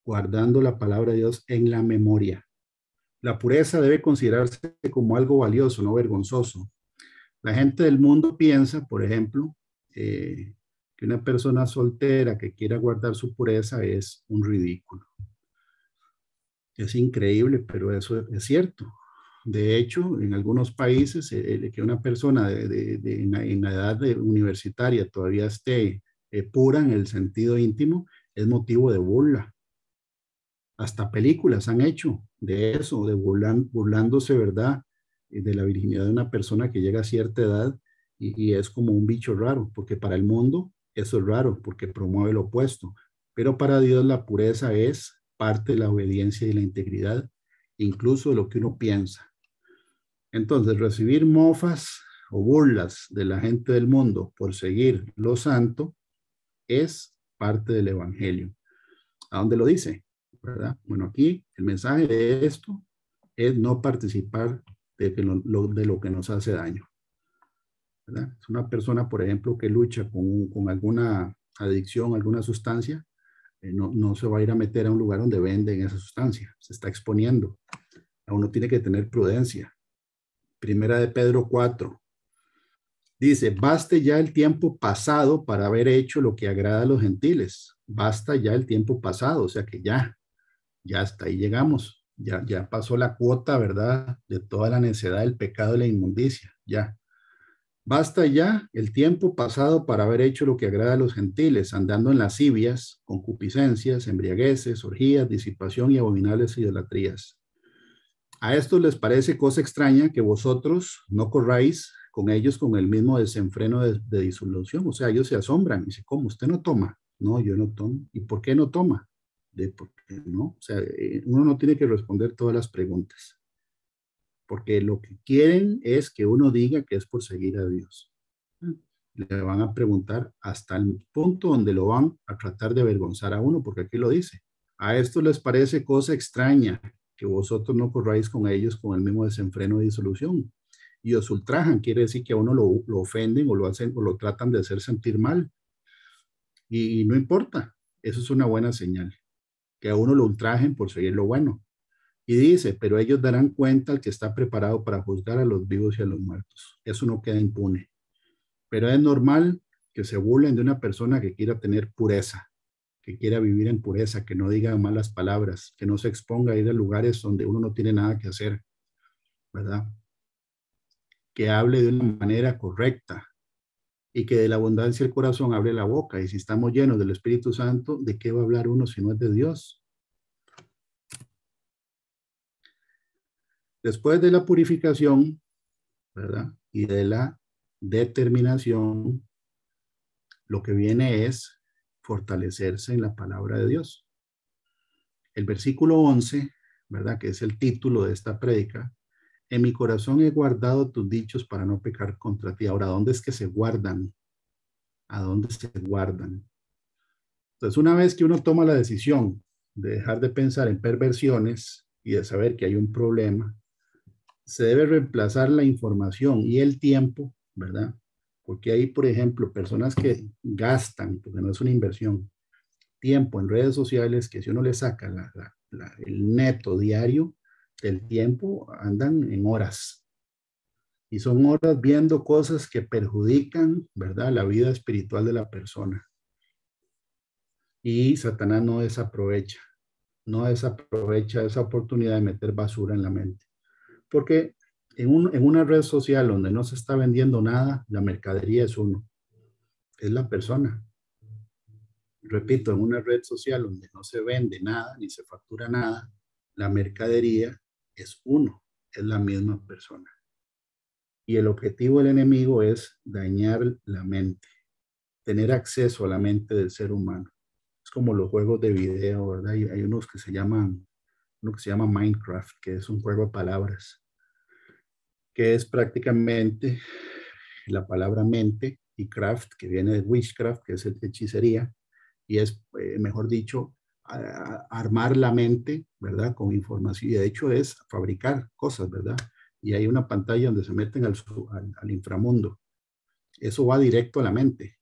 Guardando la palabra de Dios en la memoria. La pureza debe considerarse como algo valioso, no vergonzoso. La gente del mundo piensa, por ejemplo, que una persona soltera que quiera guardar su pureza es un ridículo. Es increíble, pero eso es cierto. De hecho, en algunos países, que una persona en la edad universitaria todavía esté pura en el sentido íntimo, es motivo de burla. Hasta películas han hecho de eso, de burlándose, ¿verdad?, de la virginidad de una persona que llega a cierta edad y es como un bicho raro, porque para el mundo Eso es raro porque promueve lo opuesto. Pero para Dios la pureza es parte de la obediencia y la integridad, incluso de lo que uno piensa. Entonces, recibir mofas o burlas de la gente del mundo por seguir lo santo es parte del evangelio. ¿A dónde lo dice? ¿Verdad? Bueno, aquí el mensaje de esto es no participar de lo que nos hace daño. ¿Verdad? Es una persona, por ejemplo, que lucha con alguna adicción, alguna sustancia, no se va a ir a meter a un lugar donde venden esa sustancia, se está exponiendo. Uno tiene que tener prudencia. Primera de Pedro 4. Dice, baste ya el tiempo pasado para haber hecho lo que agrada a los gentiles. Basta ya el tiempo pasado, o sea que ya hasta ahí llegamos. Ya pasó la cuota, ¿verdad? De toda la necedad, del pecado y la inmundicia. Ya. Basta ya el tiempo pasado para haber hecho lo que agrada a los gentiles, andando en lascivias, concupiscencias, embriagueces, orgías, disipación y abominables idolatrías. A estos les parece cosa extraña que vosotros no corráis con ellos con el mismo desenfreno de disolución. O sea, ellos se asombran y dicen, ¿cómo? ¿Usted no toma? No, yo no tomo. ¿Y por qué no toma? ¿Por qué no? O sea, uno no tiene que responder todas las preguntas. Porque lo que quieren es que uno diga que es por seguir a Dios. Le van a preguntar hasta el punto donde lo van a tratar de avergonzar a uno, porque aquí lo dice. A esto les parece cosa extraña que vosotros no corráis con ellos con el mismo desenfreno de disolución. Y os ultrajan, quiere decir que a uno lo ofenden o lo hacen o lo tratan de hacer sentir mal. Y no importa, eso es una buena señal, que a uno lo ultrajen por seguir lo bueno. Y dice, pero ellos darán cuenta al que está preparado para juzgar a los vivos y a los muertos. Eso no queda impune. Pero es normal que se burlen de una persona que quiera tener pureza, que quiera vivir en pureza, que no diga malas palabras, que no se exponga a ir a lugares donde uno no tiene nada que hacer, ¿verdad? Que hable de una manera correcta y que de la abundancia del corazón hable la boca. Y si estamos llenos del Espíritu Santo, ¿de qué va a hablar uno si no es de Dios? Después de la purificación, ¿verdad? Y de la determinación, lo que viene es fortalecerse en la palabra de Dios. El versículo 11, ¿verdad? Que es el título de esta prédica. En mi corazón he guardado tus dichos para no pecar contra ti. Ahora, ¿dónde es que se guardan? ¿A dónde se guardan? Entonces, una vez que uno toma la decisión de dejar de pensar en perversiones y de saber que hay un problema, se debe reemplazar la información y el tiempo, ¿verdad? Porque hay, por ejemplo, personas que gastan, porque no es una inversión, tiempo en redes sociales que si uno le saca el neto diario del tiempo, andan en horas. Y son horas viendo cosas que perjudican, ¿verdad?, la vida espiritual de la persona. Y Satanás no desaprovecha esa oportunidad de meter basura en la mente. Porque en una red social donde no se está vendiendo nada, la mercadería es uno, es la persona. Repito, en una red social donde no se vende nada ni se factura nada, la mercadería es uno, es la misma persona. Y el objetivo del enemigo es dañar la mente, tener acceso a la mente del ser humano. Es como los juegos de video, ¿verdad? Hay uno que se llama Minecraft, que es un juego de palabras, que es prácticamente la palabra mente y craft, que viene de witchcraft, que es hechicería, y es, mejor dicho, armar la mente, ¿verdad? Con información, y de hecho es fabricar cosas, ¿verdad? Y hay una pantalla donde se meten al inframundo. Eso va directo a la mente.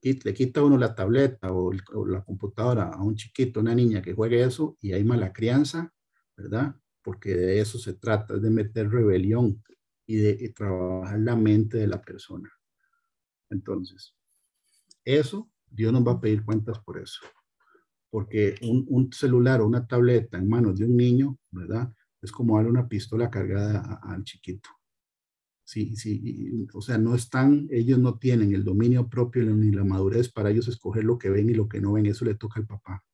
Y le quita uno la tableta o la computadora a un chiquito, una niña que juegue eso, y hay mala crianza, ¿verdad? Porque de eso se trata, de meter rebelión y de trabajar la mente de la persona. Entonces, eso, Dios nos va a pedir cuentas por eso. Porque un celular o una tableta en manos de un niño, ¿verdad? Es como darle una pistola cargada al chiquito. Sí, sí, o sea, ellos no tienen el dominio propio ni la madurez para ellos escoger lo que ven y lo que no ven, eso le toca al papá.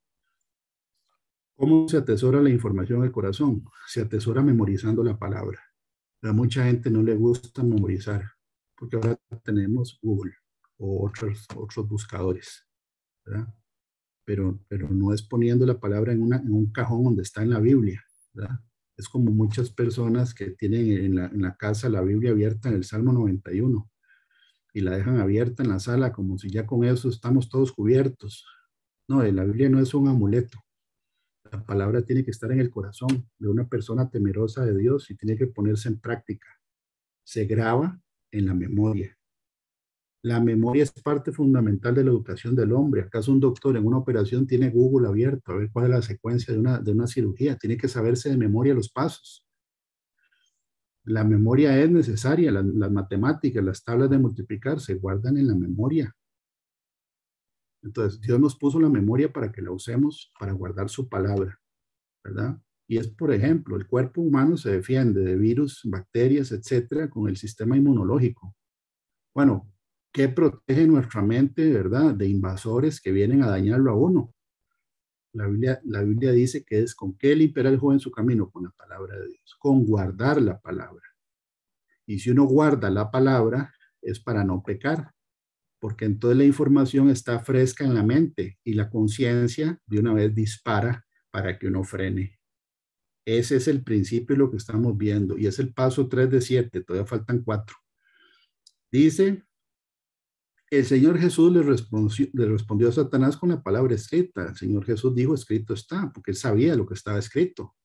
¿Cómo se atesora la información del corazón? Se atesora memorizando la palabra. A mucha gente no le gusta memorizar, porque ahora tenemos Google. o otros buscadores, ¿verdad? Pero no es poniendo la palabra en un cajón donde está en la Biblia, ¿verdad? Es como muchas personas que tienen en la casa la Biblia abierta en el Salmo 91 y la dejan abierta en la sala como si ya con eso estamos todos cubiertos. No, la Biblia no es un amuleto. La palabra tiene que estar en el corazón de una persona temerosa de Dios y tiene que ponerse en práctica. Se graba en la memoria. La memoria es parte fundamental de la educación del hombre. ¿Acaso un doctor en una operación tiene Google abierto a ver cuál es la secuencia de una cirugía? Tiene que saberse de memoria los pasos. La memoria es necesaria. Las matemáticas, las tablas de multiplicar se guardan en la memoria. Entonces, Dios nos puso la memoria para que la usemos para guardar su palabra, ¿verdad? Y es, por ejemplo, el cuerpo humano se defiende de virus, bacterias, etcétera, con el sistema inmunológico. Bueno, ¿qué protege nuestra mente, verdad, de invasores que vienen a dañarlo a uno? La Biblia dice que es con qué limpiará el joven su camino, con la palabra de Dios, con guardar la palabra. Y si uno guarda la palabra, es para no pecar, porque entonces la información está fresca en la mente y la conciencia de una vez dispara para que uno frene. Ese es el principio de lo que estamos viendo y es el paso 3 de 7, todavía faltan 4. Dice, el Señor Jesús le respondió a Satanás con la palabra escrita. El Señor Jesús dijo, escrito está, porque él sabía lo que estaba escrito.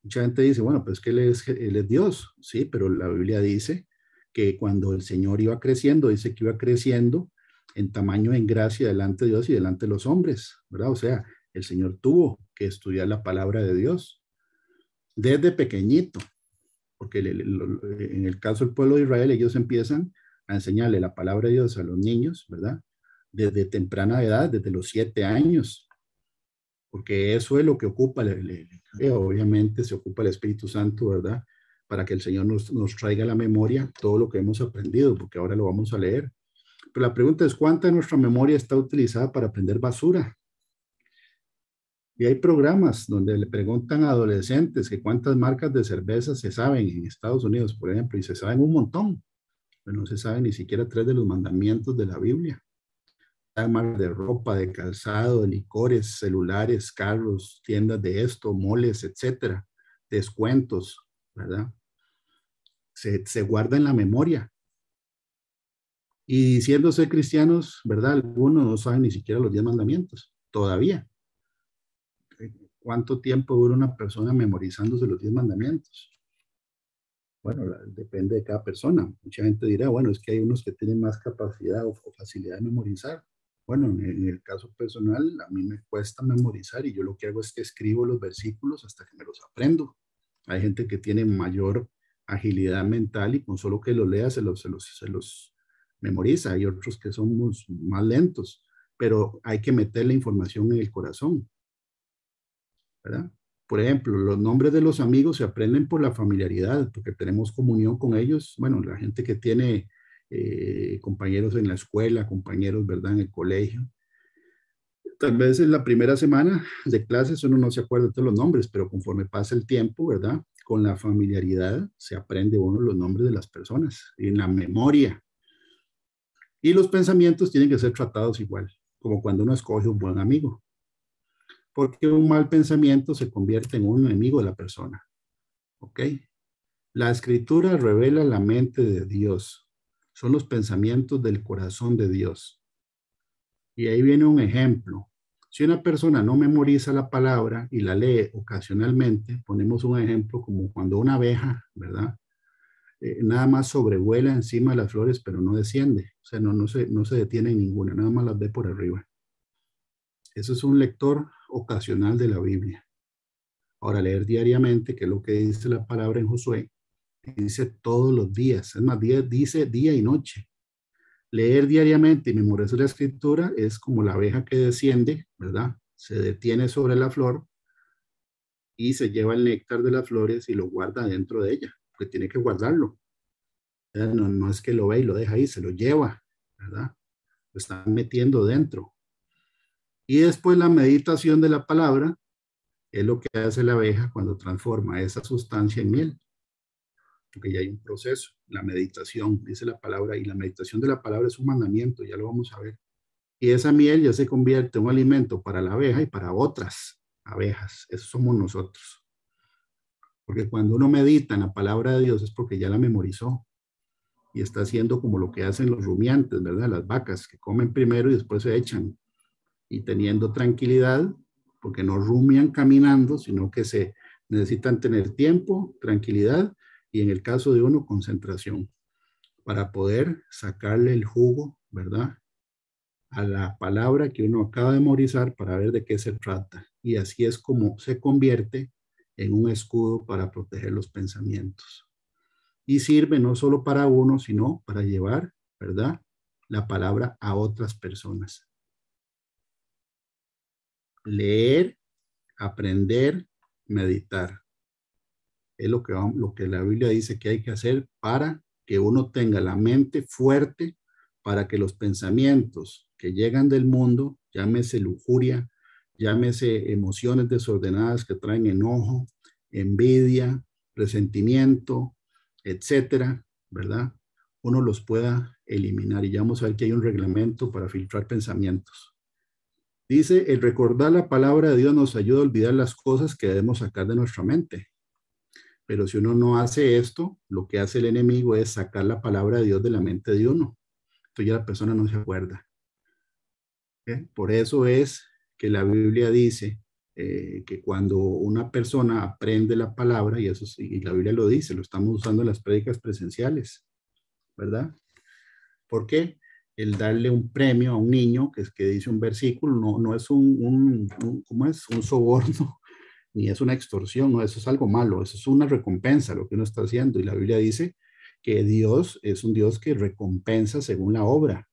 Mucha gente dice, bueno, pues que él es Dios, sí, pero la Biblia dice que cuando el Señor iba creciendo, dice que iba creciendo en tamaño, en gracia delante de Dios y delante de los hombres, ¿verdad? O sea, el Señor tuvo que estudiar la palabra de Dios desde pequeñito, porque en el caso del pueblo de Israel, ellos empiezan a enseñarle la palabra de Dios a los niños, ¿verdad? Desde temprana edad, desde los 7 años, porque eso es lo que ocupa, obviamente se ocupa el Espíritu Santo, ¿verdad? Para que el Señor nos traiga a la memoria todo lo que hemos aprendido, porque ahora lo vamos a leer. Pero la pregunta es, ¿cuánta de nuestra memoria está utilizada para aprender basura? Y hay programas donde le preguntan a adolescentes que cuántas marcas de cerveza se saben en Estados Unidos, por ejemplo, y se saben un montón, pero no se saben ni siquiera 3 de los mandamientos de la Biblia. Hay marcas de ropa, de calzado, de licores, celulares, carros, tiendas de esto, moles, etcétera, descuentos, ¿verdad? Se guarda en la memoria. Y diciéndose cristianos, ¿verdad? Algunos no saben ni siquiera los 10 mandamientos, todavía. ¿Cuánto tiempo dura una persona memorizándose los 10 mandamientos? Bueno, depende de cada persona. Mucha gente dirá, bueno, es que hay unos que tienen más capacidad o facilidad de memorizar. Bueno, en el caso personal, a mí me cuesta memorizar y yo lo que hago es que escribo los versículos hasta que me los aprendo. Hay gente que tiene mayor agilidad mental y con solo que lo lea se los memoriza. Hay otros que son más lentos, pero hay que meter la información en el corazón, ¿verdad? Por ejemplo, los nombres de los amigos se aprenden por la familiaridad, porque tenemos comunión con ellos. Bueno, la gente que tiene compañeros en la escuela, compañeros, ¿verdad?, en el colegio. Tal vez en la primera semana de clases uno no se acuerda de todos los nombres, pero conforme pasa el tiempo, ¿verdad?, con la familiaridad se aprende uno los nombres de las personas, en la memoria. Y los pensamientos tienen que ser tratados igual, como cuando uno escoge un buen amigo. Porque un mal pensamiento se convierte en un enemigo de la persona. ¿Ok? La escritura revela la mente de Dios. Son los pensamientos del corazón de Dios. Y ahí viene un ejemplo. Si una persona no memoriza la palabra y la lee ocasionalmente, ponemos un ejemplo como cuando una abeja, ¿verdad? Nada más sobrevuela encima de las flores, pero no desciende. O sea, no se detiene en ninguna, nada más las ve por arriba. Eso es un lector ocasional de la Biblia. Ahora, leer diariamente, que es lo que dice la palabra en Josué, dice todos los días. Es más, dice día y noche. Leer diariamente y memorizar la escritura es como la abeja que desciende, ¿verdad? Se detiene sobre la flor y se lleva el néctar de las flores y lo guarda dentro de ella, porque tiene que guardarlo. No es que lo ve y lo deja ahí, se lo lleva, ¿verdad? Lo está metiendo dentro. Y después la meditación de la palabra es lo que hace la abeja cuando transforma esa sustancia en miel. porque ya hay un proceso. La meditación, dice la palabra, y la meditación de la palabra es un mandamiento, ya lo vamos a ver. Y esa miel ya se convierte en un alimento para la abeja y para otras abejas. Eso somos nosotros. Porque cuando uno medita en la palabra de Dios es porque ya la memorizó y está haciendo como lo que hacen los rumiantes, ¿verdad? Las vacas que comen primero y después se echan. Y teniendo tranquilidad, porque no rumian caminando, sino que se necesitan tener tiempo, tranquilidad y en el caso de uno, concentración para poder sacarle el jugo, ¿verdad? A la palabra que uno acaba de memorizar para ver de qué se trata. Y así es como se convierte en un escudo para proteger los pensamientos. Y sirve no solo para uno, sino para llevar, ¿verdad? La palabra a otras personas. Leer, aprender, meditar. Es lo que la Biblia dice que hay que hacer para que uno tenga la mente fuerte, para que los pensamientos que llegan del mundo, llámese lujuria, llámese emociones desordenadas que traen enojo, envidia, resentimiento, etcétera, ¿verdad? Uno los pueda eliminar. Y ya vamos a ver que hay un reglamento para filtrar pensamientos. Dice, el recordar la palabra de Dios nos ayuda a olvidar las cosas que debemos sacar de nuestra mente. Pero si uno no hace esto, lo que hace el enemigo es sacar la palabra de Dios de la mente de uno. Entonces ya la persona no se acuerda. Por eso es que la Biblia dice que cuando una persona aprende la palabra, y eso y la Biblia lo dice, lo estamos usando en las prédicas presenciales, ¿verdad? ¿Por qué? El darle un premio a un niño, que es que dice un versículo, no es ¿cómo es? Un soborno, ni es una extorsión, no, eso es algo malo, eso es una recompensa lo que uno está haciendo. Y la Biblia dice que Dios es un Dios que recompensa según la obra,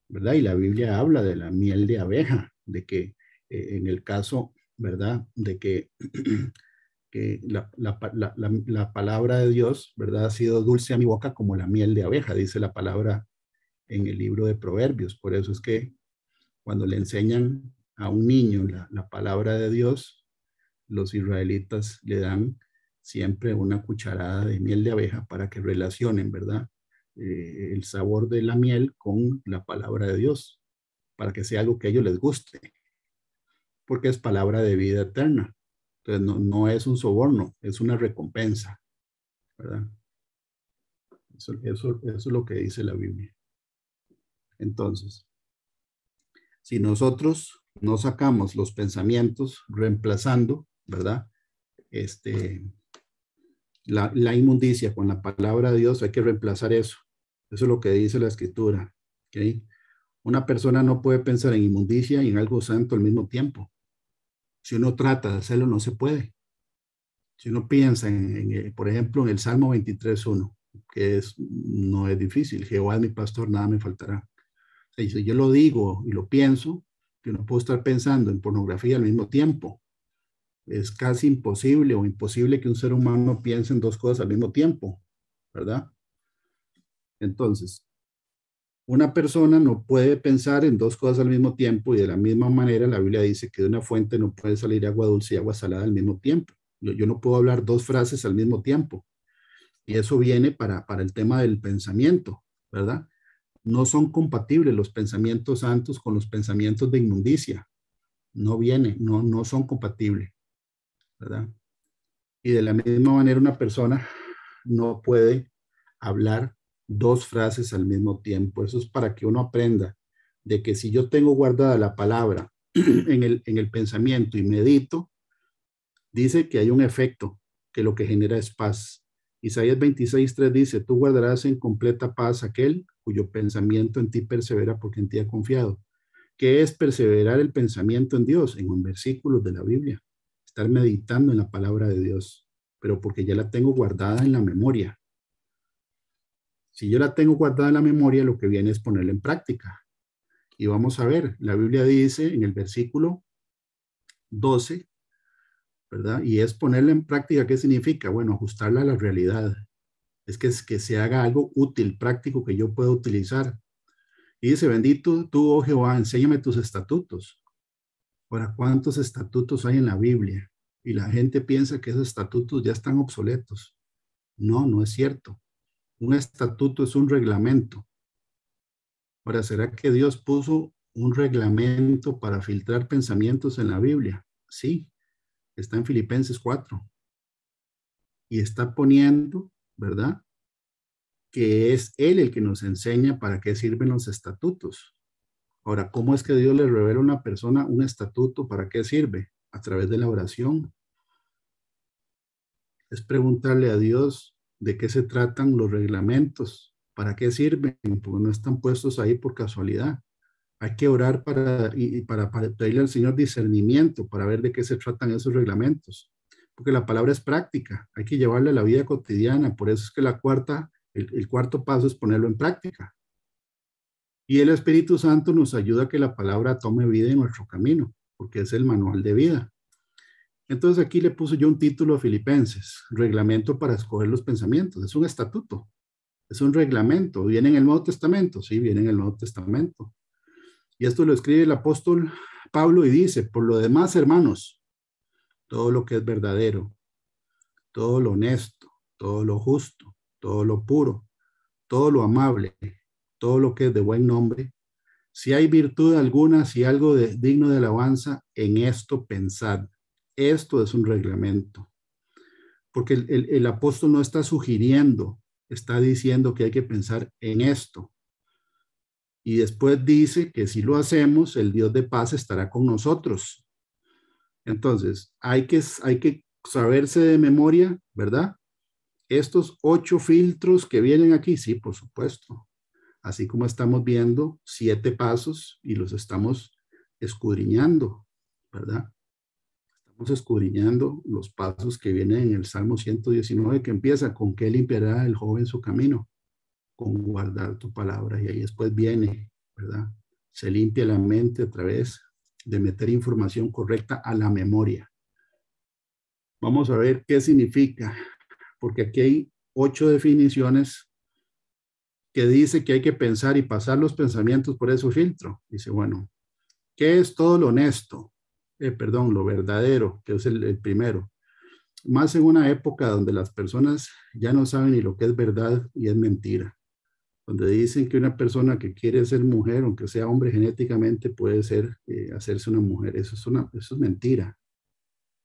¿verdad? Y la Biblia habla de la miel de abeja, de que en el caso, ¿verdad? De que, que la palabra de Dios, ¿verdad? Ha sido dulce a mi boca como la miel de abeja, dice la palabra en el libro de Proverbios. Por eso es que cuando le enseñan a un niño la palabra de Dios, los israelitas le dan siempre una cucharada de miel de abeja para que relacionen, ¿verdad? El sabor de la miel con la palabra de Dios, para que sea algo que a ellos les guste, porque es palabra de vida eterna. Entonces no es un soborno, es una recompensa, ¿verdad? Eso es lo que dice la Biblia. Entonces, si nosotros no sacamos los pensamientos reemplazando, ¿verdad? La inmundicia con la palabra de Dios, hay que reemplazar eso. Eso es lo que dice la escritura. ¿Okay? Una persona no puede pensar en inmundicia y en algo santo al mismo tiempo. Si uno trata de hacerlo, no se puede. Si uno piensa por ejemplo, en el Salmo 23:1, que no es difícil, Jehová es mi pastor, nada me faltará. O sea, si yo lo digo y lo pienso, yo no puedo estar pensando en pornografía al mismo tiempo. Es casi imposible o imposible que un ser humano piense en dos cosas al mismo tiempo, ¿verdad? Entonces, una persona no puede pensar en dos cosas al mismo tiempo y de la misma manera la Biblia dice que de una fuente no puede salir agua dulce y agua salada al mismo tiempo. Yo no puedo hablar dos frases al mismo tiempo. Y eso viene para el tema del pensamiento, ¿verdad? No son compatibles los pensamientos santos con los pensamientos de inmundicia. No viene, no son compatibles, ¿verdad? Y de la misma manera una persona no puede hablar dos frases al mismo tiempo. Eso es para que uno aprenda de que si yo tengo guardada la palabra en el pensamiento y medito, dice que hay un efecto que lo que genera es paz. Isaías 26:3 dice, tú guardarás en completa paz aquel cuyo pensamiento en ti persevera porque en ti ha confiado. ¿Qué es perseverar el pensamiento en Dios? En un versículo de la Biblia. Estar meditando en la palabra de Dios, pero porque ya la tengo guardada en la memoria. Si yo la tengo guardada en la memoria, lo que viene es ponerla en práctica. Y vamos a ver, la Biblia dice en el versículo 12, ¿verdad? Y es ponerla en práctica, ¿qué significa? Bueno, ajustarla a la realidad. Es que se haga algo útil, práctico, que yo pueda utilizar. Y dice, bendito tú, oh Jehová, enséñame tus estatutos. Ahora, ¿cuántos estatutos hay en la Biblia? Y la gente piensa que esos estatutos ya están obsoletos. No, no es cierto. Un estatuto es un reglamento. Ahora, ¿será que Dios puso un reglamento para filtrar pensamientos en la Biblia? Sí, está en Filipenses 4. Y está poniendo, ¿verdad?, que es Él el que nos enseña para qué sirven los estatutos. Ahora, ¿cómo es que Dios le revela a una persona un estatuto? ¿Para qué sirve? A través de la oración. Es preguntarle a Dios de qué se tratan los reglamentos, para qué sirven, porque no están puestos ahí por casualidad. Hay que orar para pedirle al Señor discernimiento, para ver de qué se tratan esos reglamentos. Porque la palabra es práctica, hay que llevarla a la vida cotidiana. Por eso es que el cuarto paso es ponerlo en práctica. Y el Espíritu Santo nos ayuda a que la palabra tome vida en nuestro camino, porque es el manual de vida. Entonces aquí le puse yo un título a Filipenses, reglamento para escoger los pensamientos. Es un estatuto, es un reglamento. ¿Viene en el Nuevo Testamento? Sí, viene en el Nuevo Testamento. Y esto lo escribe el apóstol Pablo y dice: por lo demás, hermanos, todo lo que es verdadero, todo lo honesto, todo lo justo, todo lo puro, todo lo amable, todo lo que es de buen nombre, si hay virtud alguna, si algo digno de alabanza, en esto pensad. Esto es un reglamento. Porque el apóstol no está sugiriendo, está diciendo que hay que pensar en esto. Y después dice que si lo hacemos, el Dios de paz estará con nosotros. Entonces, hay que saberse de memoria, ¿verdad? Estos 8 filtros que vienen aquí, sí, por supuesto. Así como estamos viendo 7 pasos y los estamos escudriñando, ¿verdad? Estamos escudriñando los pasos que vienen en el Salmo 119, que empieza con: ¿qué limpiará el joven su camino? Con guardar tu palabra. Y ahí después viene, ¿verdad? Se limpia la mente a través de meter información correcta a la memoria. Vamos a ver qué significa, porque aquí hay 8 definiciones que dice que hay que pensar y pasar los pensamientos por ese filtro. Dice, bueno, ¿qué es todo lo honesto? Lo verdadero, que es el primero. Más en una época donde las personas ya no saben ni lo que es verdad y es mentira. Donde dicen que una persona que quiere ser mujer, aunque sea hombre genéticamente, puede hacerse una mujer. Eso es mentira.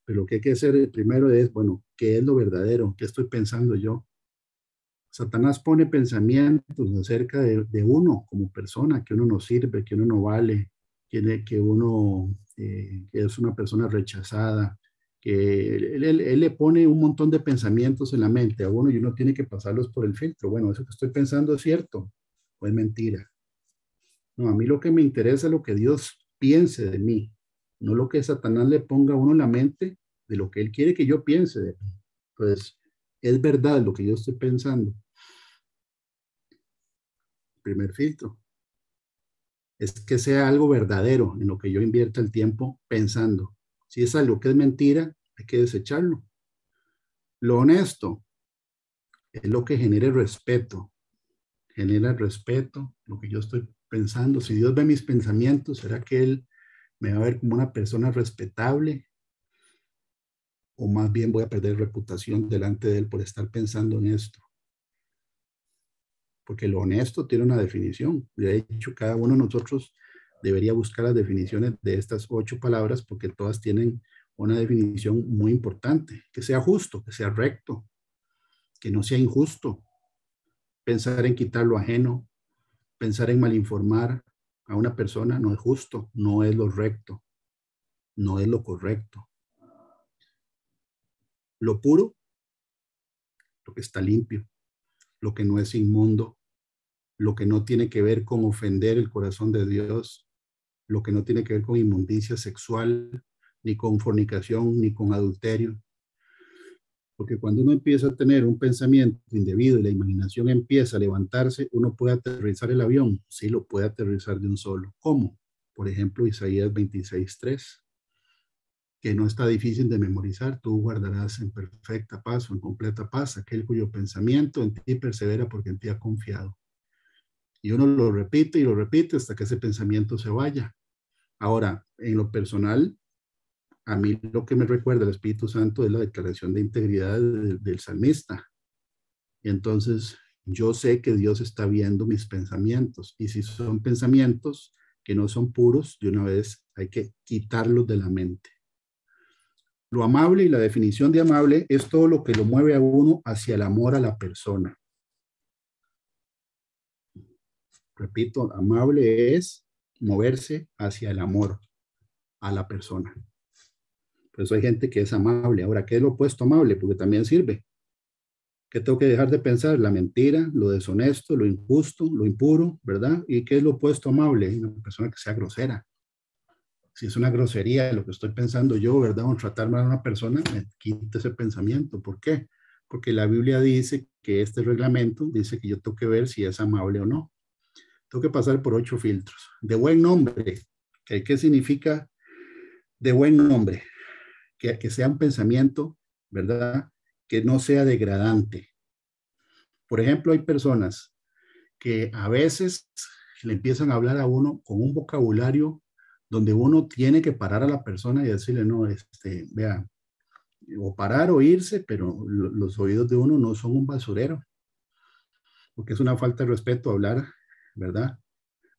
Pero lo que hay que hacer primero es, bueno, ¿qué es lo verdadero? ¿Qué estoy pensando yo? Satanás pone pensamientos acerca de uno como persona, que uno no sirve, que uno no vale, que uno que es una persona rechazada, que él le pone un montón de pensamientos en la mente a uno y uno tiene que pasarlos por el filtro. Bueno, eso que estoy pensando es cierto o es mentira. No, a mí lo que me interesa es lo que Dios piense de mí, no lo que Satanás le ponga a uno en la mente de lo que él quiere que yo piense de mí. Pues es verdad lo que yo estoy pensando. Primer filtro es que sea algo verdadero en lo que yo invierta el tiempo pensando. Si es algo que es mentira, hay que desecharlo. Lo honesto es lo que genere respeto. Genera respeto, lo que yo estoy pensando. Si Dios ve mis pensamientos, ¿será que Él me va a ver como una persona respetable? ¿O más bien voy a perder reputación delante de Él por estar pensando en esto? Porque lo honesto tiene una definición. De hecho, cada uno de nosotros debería buscar las definiciones de estas 8 palabras porque todas tienen una definición muy importante. Que sea justo, que sea recto, que no sea injusto. Pensar en quitar lo ajeno, pensar en malinformar a una persona no es justo, no es lo recto, no es lo correcto. Lo puro, lo que está limpio, lo que no es inmundo, lo que no tiene que ver con ofender el corazón de Dios, lo que no tiene que ver con inmundicia sexual, ni con fornicación, ni con adulterio. Porque cuando uno empieza a tener un pensamiento indebido y la imaginación empieza a levantarse, uno puede aterrizar el avión. Sí, lo puede aterrizar de un solo. ¿Cómo? Por ejemplo, Isaías 26:3, que no está difícil de memorizar. Tú guardarás en perfecta paz o en completa paz aquel cuyo pensamiento en ti persevera porque en ti ha confiado. Y uno lo repite y lo repite hasta que ese pensamiento se vaya. Ahora, en lo personal, a mí lo que me recuerda el Espíritu Santo es la declaración de integridad del salmista. Y entonces yo sé que Dios está viendo mis pensamientos. Y si son pensamientos que no son puros, de una vez hay que quitarlos de la mente. Lo amable y la definición de amable es todo lo que lo mueve a uno hacia el amor a la persona. Repito, amable es moverse hacia el amor a la persona. Por eso hay gente que es amable. Ahora, ¿qué es lo opuesto a amable? Porque también sirve. ¿Qué tengo que dejar de pensar? La mentira, lo deshonesto, lo injusto, lo impuro, ¿verdad? ¿Y qué es lo opuesto a amable? Una persona que sea grosera. Si es una grosería lo que estoy pensando yo, ¿verdad? O tratar mal a una persona, me quita ese pensamiento. ¿Por qué? Porque la Biblia dice que este reglamento dice que yo tengo que ver si es amable o no. Tengo que pasar por 8 filtros. De buen nombre. ¿Qué significa de buen nombre? Que sea un pensamiento, ¿verdad? Que no sea degradante. Por ejemplo, hay personas que a veces le empiezan a hablar a uno con un vocabulario donde uno tiene que parar a la persona y decirle, no, vea, o parar o irse, pero los oídos de uno no son un basurero, porque es una falta de respeto hablar, ¿verdad?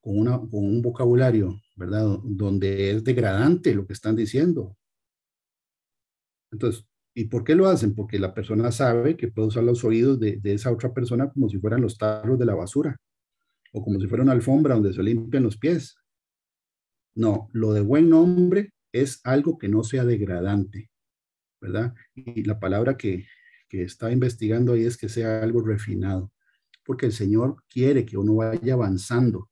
Con un vocabulario, ¿verdad? Donde es degradante lo que están diciendo. Entonces, ¿y por qué lo hacen? Porque la persona sabe que puede usar los oídos de esa otra persona como si fueran los tarros de la basura o como si fuera una alfombra donde se limpian los pies. No, lo de buen nombre es algo que no sea degradante, ¿verdad? Y la palabra que está investigando ahí es que sea algo refinado, porque el Señor quiere que uno vaya avanzando,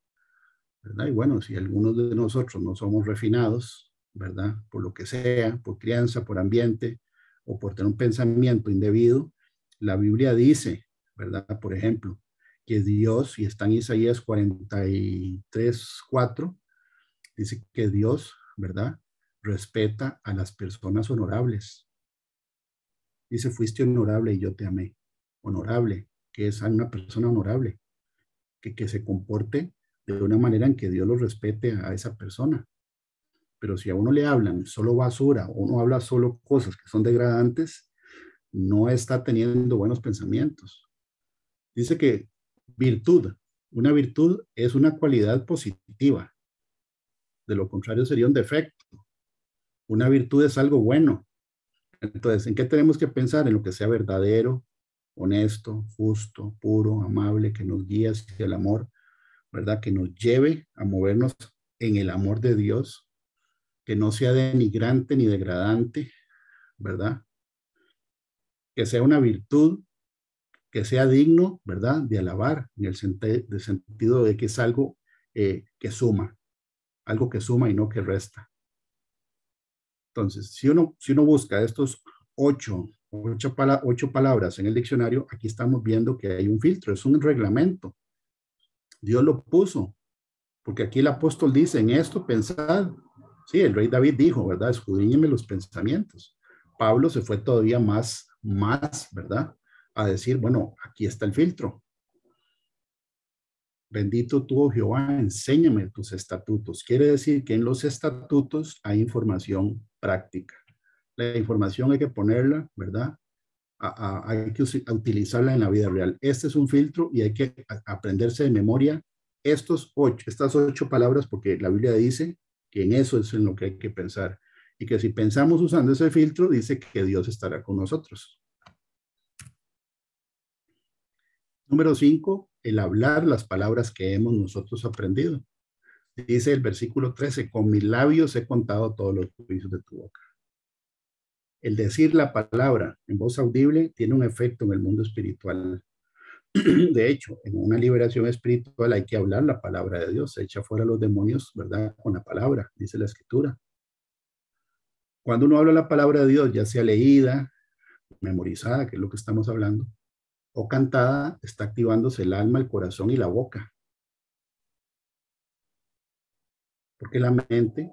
¿verdad? Y bueno, si algunos de nosotros no somos refinados, ¿verdad? Por lo que sea, por crianza, por ambiente o por tener un pensamiento indebido, la Biblia dice, ¿verdad? Por ejemplo, que Dios, y está en Isaías 43:4, dice que Dios, ¿verdad? Respeta a las personas honorables. Dice, fuiste honorable y yo te amé. Honorable, que es una persona honorable, que se comporte de una manera en que Dios lo respete a esa persona. Pero si a uno le hablan solo basura, o uno habla solo cosas que son degradantes, no está teniendo buenos pensamientos. Dice que una virtud es una cualidad positiva. De lo contrario sería un defecto. Una virtud es algo bueno. Entonces, ¿en qué tenemos que pensar? En lo que sea verdadero, honesto, justo, puro, amable, que nos guíe hacia el amor, ¿verdad? Que nos lleve a movernos en el amor de Dios, que no sea denigrante ni degradante, ¿verdad? Que sea una virtud, que sea digno, ¿verdad? De alabar, en el sentido de que es algo que suma y no que resta. Entonces, si uno busca estos ocho palabras en el diccionario, aquí estamos viendo que hay un filtro, es un reglamento. Dios lo puso, porque aquí el apóstol dice, en esto pensad. Sí, el rey David dijo, ¿verdad? Escudriñeme los pensamientos. Pablo se fue todavía más, ¿verdad? A decir, bueno, aquí está el filtro. Bendito tú, oh Jehová, enséñame tus estatutos. Quiere decir que en los estatutos hay información práctica. La información hay que ponerla, ¿verdad? Hay que utilizarla en la vida real. Este es un filtro y hay que aprenderse de memoria estas 8 palabras, porque la Biblia dice que en eso es en lo que hay que pensar. Y que si pensamos usando ese filtro, dice que Dios estará con nosotros. Número 5, el hablar las palabras que hemos nosotros aprendido. Dice el versículo 13, con mis labios he contado todos los juicios de tu boca. El decir la palabra en voz audible tiene un efecto en el mundo espiritual. De hecho, en una liberación espiritual hay que hablar la palabra de Dios. Se echa fuera los demonios, ¿verdad? Con la palabra, dice la Escritura. Cuando uno habla la palabra de Dios, ya sea leída, memorizada, que es lo que estamos hablando, o cantada, está activándose el alma, el corazón y la boca. Porque la mente,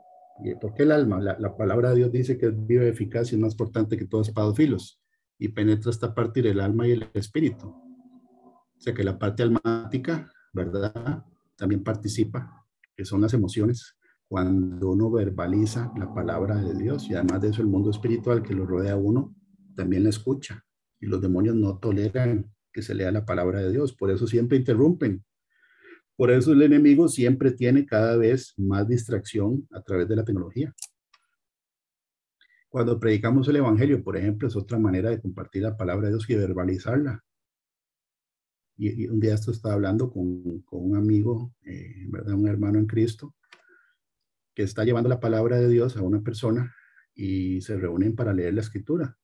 porque el alma, la palabra de Dios dice que es viva, eficaz y es más cortante que toda espada de filos, y penetra hasta partir el alma y el espíritu. O sea que la parte almática, ¿verdad? También participa, que son las emociones, cuando uno verbaliza la palabra de Dios. Y además de eso, el mundo espiritual que lo rodea a uno también la escucha. Y los demonios no toleran que se lea la palabra de Dios. Por eso siempre interrumpen. Por eso el enemigo siempre tiene cada vez más distracción a través de la tecnología. Cuando predicamos el evangelio, por ejemplo, es otra manera de compartir la palabra de Dios y de verbalizarla. Y un día esto estaba hablando con un amigo, ¿verdad? Un hermano en Cristo, que está llevando la palabra de Dios a una persona y se reúnen para leer la escritura.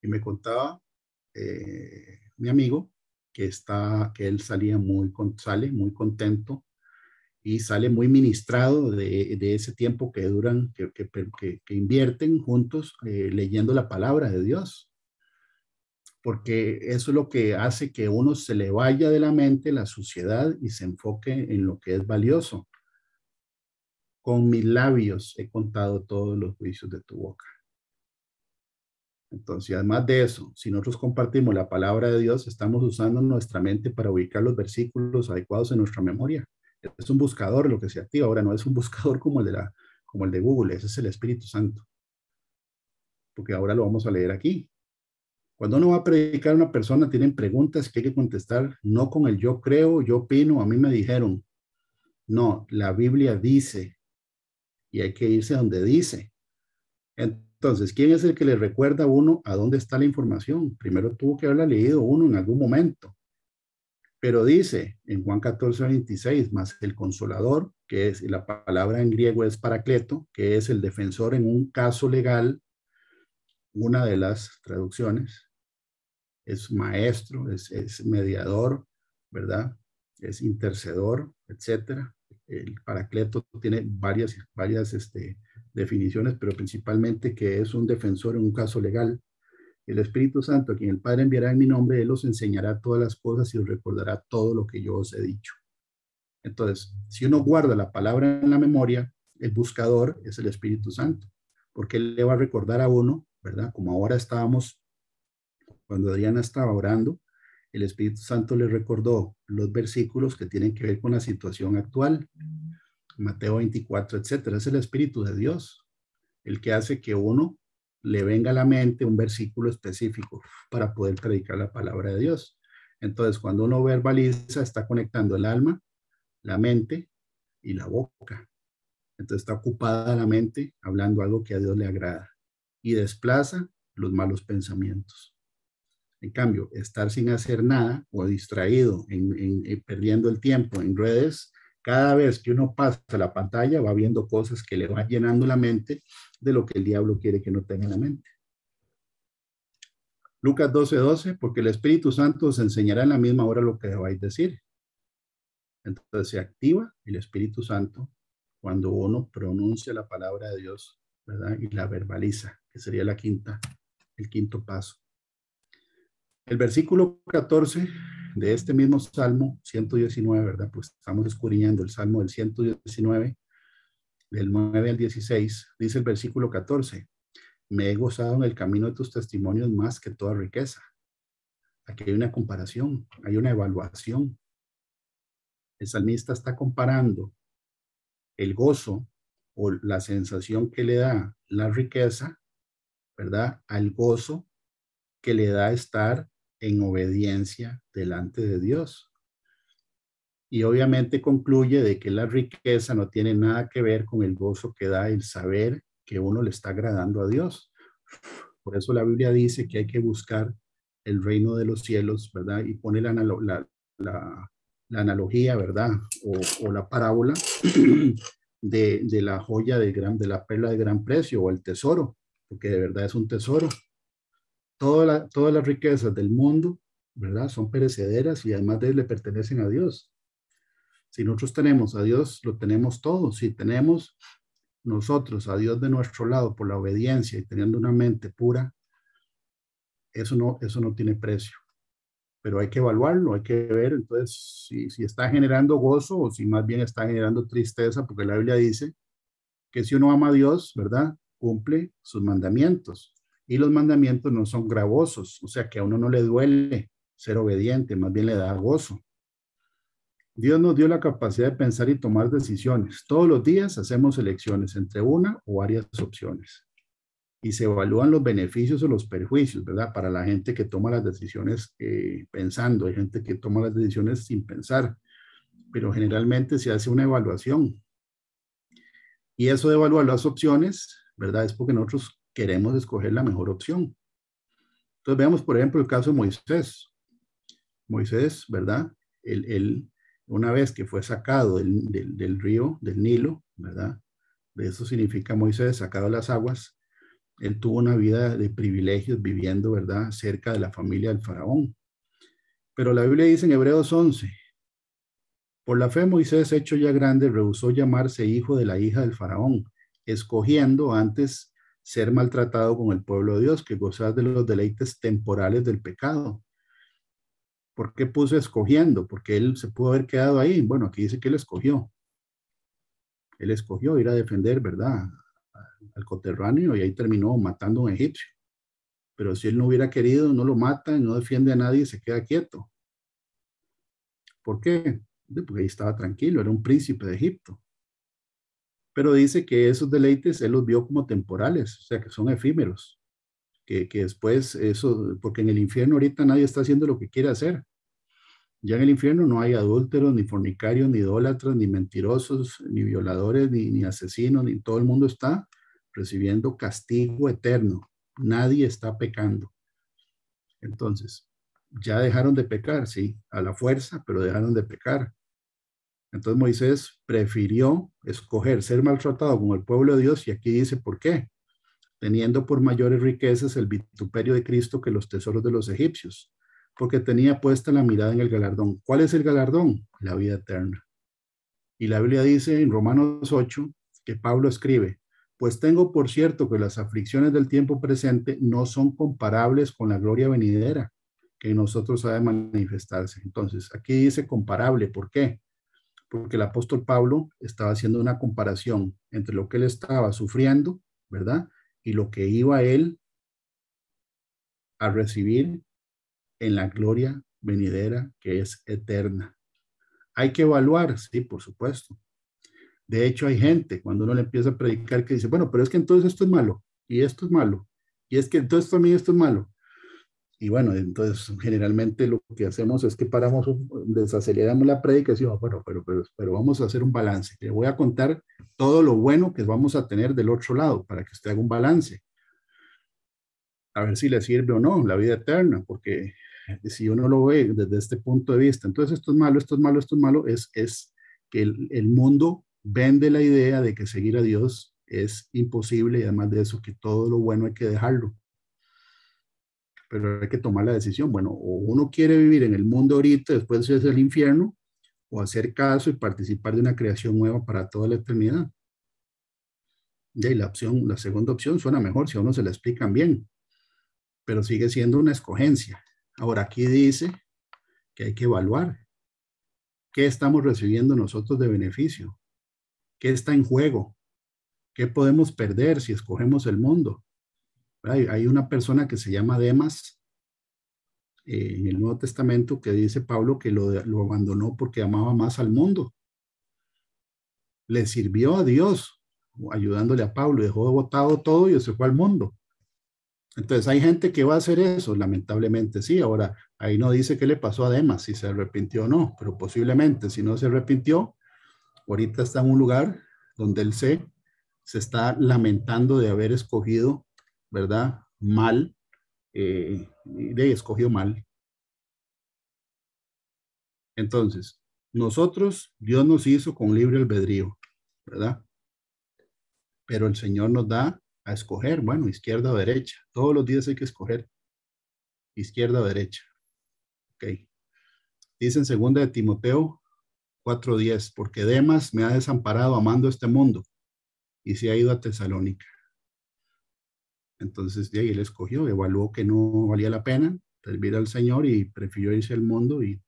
Y me contaba mi amigo que él sale muy contento y sale muy ministrado de ese tiempo que duran, que invierten juntos leyendo la palabra de Dios. Porque eso es lo que hace que uno se le vaya de la mente la suciedad y se enfoque en lo que es valioso. Con mis labios he contado todos los juicios de tu boca. Entonces, además de eso, si nosotros compartimos la palabra de Dios, estamos usando nuestra mente para ubicar los versículos adecuados en nuestra memoria. Es un buscador lo que se activa. Ahora no es un buscador como el de Google, ese es el Espíritu Santo. Porque ahora lo vamos a leer aquí. Cuando uno va a predicar a una persona, tienen preguntas que hay que contestar, no con el yo creo, yo opino, a mí me dijeron. No, la Biblia dice, y hay que irse a donde dice. Entonces, ¿quién es el que le recuerda a uno a dónde está la información? Primero tuvo que haberla leído uno en algún momento. Pero dice en Juan 14:26, más el consolador, que es, la palabra en griego es paracleto, que es el defensor en un caso legal, una de las traducciones. Es maestro, es mediador, ¿verdad? Es intercedor, etcétera. El paracleto tiene varias definiciones, pero principalmente que es un defensor en un caso legal. El Espíritu Santo, a quien el Padre enviará en mi nombre, Él os enseñará todas las cosas y os recordará todo lo que yo os he dicho. Entonces, si uno guarda la palabra en la memoria, el buscador es el Espíritu Santo, porque Él le va a recordar a uno, ¿verdad? Como ahora estábamos, cuando Adriana estaba orando, el Espíritu Santo le recordó los versículos que tienen que ver con la situación actual, Mateo 24, etcétera. Es el Espíritu de Dios, el que hace que uno le venga a la mente un versículo específico para poder predicar la palabra de Dios. Entonces, cuando uno verbaliza, está conectando el alma, la mente y la boca. Entonces está ocupada la mente hablando algo que a Dios le agrada y desplaza los malos pensamientos. En cambio, estar sin hacer nada o distraído, perdiendo el tiempo en redes, cada vez que uno pasa la pantalla va viendo cosas que le van llenando la mente de lo que el diablo quiere que no tenga en la mente. Lucas 12:12, porque el Espíritu Santo os enseñará en la misma hora lo que debáis decir. Entonces se activa el Espíritu Santo cuando uno pronuncia la palabra de Dios, ¿verdad? Y la verbaliza, que sería el quinto paso. El versículo 14 de este mismo Salmo 119, ¿verdad? Pues estamos escudriñando el Salmo del 119, del 9 al 16, dice el versículo 14, me he gozado en el camino de tus testimonios más que toda riqueza. Aquí hay una comparación, hay una evaluación. El salmista está comparando el gozo o la sensación que le da la riqueza, ¿verdad? Al gozo que le da estar en obediencia delante de Dios. Y obviamente concluye de que la riqueza no tiene nada que ver con el gozo que da el saber que uno le está agradando a Dios. Por eso la Biblia dice que hay que buscar el reino de los cielos, ¿verdad? Y pone la analogía, ¿verdad? O la parábola de la joya de la perla de gran precio o el tesoro, porque de verdad es un tesoro. Todas las riquezas del mundo, ¿verdad? Son perecederas y además de él le pertenecen a Dios. Si nosotros tenemos a Dios, lo tenemos todo. Si tenemos nosotros a Dios de nuestro lado por la obediencia y teniendo una mente pura, eso no tiene precio. Pero hay que evaluarlo, hay que ver entonces si está generando gozo o si más bien está generando tristeza, porque la Biblia dice que si uno ama a Dios, ¿verdad? Cumple sus mandamientos. Y los mandamientos no son gravosos, o sea que a uno no le duele ser obediente, más bien le da gozo. Dios nos dio la capacidad de pensar y tomar decisiones. Todos los días hacemos elecciones entre una o varias opciones. y se evalúan los beneficios o los perjuicios, ¿verdad? Para la gente que toma las decisiones pensando, hay gente que toma las decisiones sin pensar, pero generalmente se hace una evaluación. Y eso de evaluar las opciones, ¿verdad? Es porque nosotros queremos escoger la mejor opción. Entonces veamos, por ejemplo, el caso de Moisés. Moisés, ¿verdad? Él una vez que fue sacado del río, del Nilo, ¿verdad? De eso significa Moisés, sacado de las aguas, él tuvo una vida de privilegios viviendo, ¿verdad? Cerca de la familia del faraón. Pero la Biblia dice en Hebreos 11, por la fe Moisés, hecho ya grande, rehusó llamarse hijo de la hija del faraón, escogiendo antes ser maltratado con el pueblo de Dios que gozar de los deleites temporales del pecado. ¿Por qué puso escogiendo? Porque él se pudo haber quedado ahí. Bueno, aquí dice que él escogió. Él escogió ir a defender, ¿verdad? Al coterráneo y ahí terminó matando a un egipcio. Pero si él no hubiera querido, no lo mata, no defiende a nadie, se queda quieto. ¿Por qué? Porque ahí estaba tranquilo, era un príncipe de Egipto. Pero dice que esos deleites él los vio como temporales, o sea, que son efímeros. Que después eso, porque en el infierno ahorita nadie está haciendo lo que quiere hacer. Ya en el infierno no hay adúlteros, ni fornicarios, ni idólatras, ni mentirosos, ni violadores, ni asesinos, ni todo el mundo está recibiendo castigo eterno. Nadie está pecando. Entonces, ya dejaron de pecar, sí, a la fuerza, pero dejaron de pecar. Entonces Moisés prefirió escoger ser maltratado con el pueblo de Dios y aquí dice por qué. Teniendo por mayores riquezas el vituperio de Cristo que los tesoros de los egipcios, porque tenía puesta la mirada en el galardón. ¿Cuál es el galardón? La vida eterna. Y la Biblia dice en Romanos 8 que Pablo escribe, pues tengo por cierto que las aflicciones del tiempo presente no son comparables con la gloria venidera que en nosotros ha de manifestarse. Entonces, aquí dice comparable. ¿Por qué? Porque el apóstol Pablo estaba haciendo una comparación entre lo que él estaba sufriendo, ¿verdad? Y lo que iba él a recibir en la gloria venidera que es eterna. Hay que evaluar, sí, por supuesto. De hecho, hay gente, cuando uno le empieza a predicar, que dice, bueno, pero es que entonces esto es malo, y esto es malo, y es que entonces también esto es malo. Y bueno, entonces generalmente lo que hacemos es que paramos, desaceleramos la predica y decimos, bueno, pero vamos a hacer un balance. Le voy a contar todo lo bueno que vamos a tener del otro lado para que usted haga un balance. A ver si le sirve o no la vida eterna, porque si uno lo ve desde este punto de vista, entonces esto es malo, esto es malo, esto es malo, es que el mundo vende la idea de que seguir a Dios es imposible y además de eso que todo lo bueno hay que dejarlo. Pero hay que tomar la decisión. Bueno, o uno quiere vivir en el mundo ahorita, después es el infierno, o hacer caso y participar de una creación nueva para toda la eternidad. Y la segunda opción suena mejor si a uno se la explican bien, pero sigue siendo una escogencia. Ahora aquí dice que hay que evaluar qué estamos recibiendo nosotros de beneficio, qué está en juego, qué podemos perder si escogemos el mundo. Hay una persona que se llama Demas en el Nuevo Testamento que dice Pablo que lo abandonó porque amaba más al mundo. Le sirvió a Dios ayudándole a Pablo, dejó botado todo y se fue al mundo. Entonces hay gente que va a hacer eso, lamentablemente sí. Ahora, ahí no dice qué le pasó a Demas, si se arrepintió o no, pero posiblemente si no se arrepintió, ahorita está en un lugar donde él se está lamentando de haber escogido, ¿verdad? Mal, de escogió mal. Entonces, nosotros, Dios nos hizo con libre albedrío, ¿verdad? Pero el Señor nos da a escoger, bueno, izquierda o derecha. Todos los días hay que escoger izquierda o derecha. Ok. Dice en 2 de Timoteo 4:10, porque Demas me ha desamparado amando este mundo y se ha ido a Tesalónica. Entonces, de ahí él escogió, evaluó que no valía la pena servir al Señor y prefirió irse al mundo y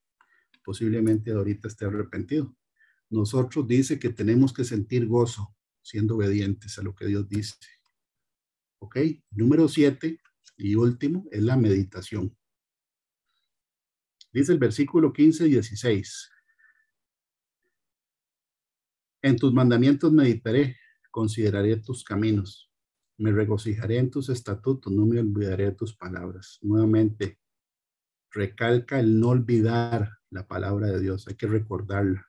posiblemente ahorita esté arrepentido. Nosotros dice que tenemos que sentir gozo siendo obedientes a lo que Dios dice. ¿Ok? Número 7 y último es la meditación. Dice el versículo 15 y 16. En tus mandamientos meditaré, consideraré tus caminos. Me regocijaré en tus estatutos, no me olvidaré de tus palabras. Nuevamente, recalca el no olvidar la palabra de Dios, hay que recordarla.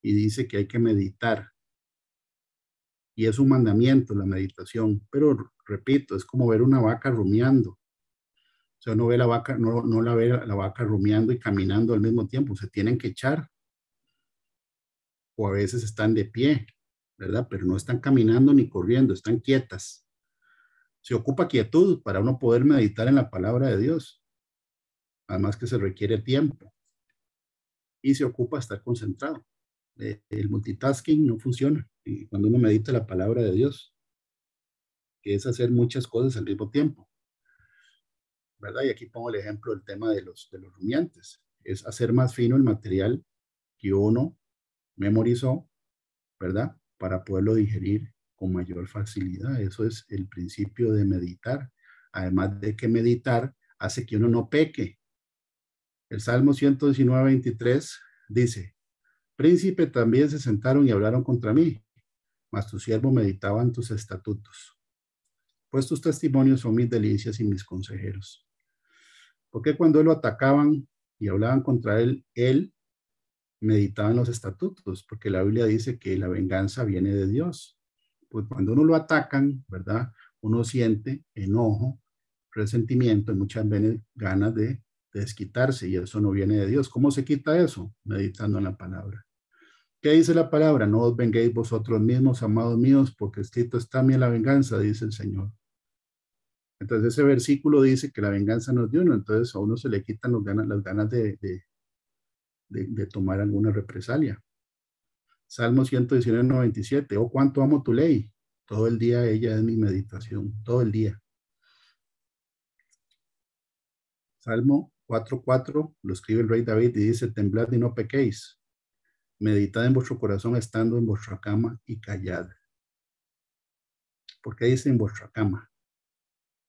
Y dice que hay que meditar. Y es un mandamiento la meditación, pero repito, es como ver una vaca rumiando. O sea, no ve la vaca, no la ve la vaca rumiando y caminando al mismo tiempo, se tienen que echar. O a veces están de pie, ¿verdad? Pero no están caminando ni corriendo, están quietas. Se ocupa quietud para uno poder meditar en la palabra de Dios. Además que se requiere tiempo y se ocupa estar concentrado. El multitasking no funciona y cuando uno medita la palabra de Dios, que es hacer muchas cosas al mismo tiempo, ¿verdad? Y aquí pongo el ejemplo del tema de los rumiantes. Es hacer más fino el material que uno memorizó, ¿verdad? Para poderlo digerir con mayor facilidad. Eso es el principio de meditar. Además de que meditar hace que uno no peque. El Salmo 119, 23 dice, Príncipe también se sentaron y hablaron contra mí, mas tu siervo meditaba en tus estatutos. Pues tus testimonios son mis delicias y mis consejeros. Porque cuando lo atacaban y hablaban contra él, él meditaba en los estatutos, porque la Biblia dice que la venganza viene de Dios. Pues cuando uno lo atacan, ¿verdad? Uno siente enojo, resentimiento y muchas veces ganas de desquitarse y eso no viene de Dios. ¿Cómo se quita eso? Meditando en la palabra. ¿Qué dice la palabra? No os venguéis vosotros mismos, amados míos, porque escrito está a mí la venganza, dice el Señor. Entonces ese versículo dice que la venganza no es de uno, entonces a uno se le quitan las ganas de tomar alguna represalia. Salmo 119, 97. Oh, cuánto amo tu ley. Todo el día ella es mi meditación, todo el día. Salmo 4:4 lo escribe el rey David y dice, temblad y no pequéis. Meditad en vuestro corazón estando en vuestra cama y callad. ¿Por qué dice en vuestra cama?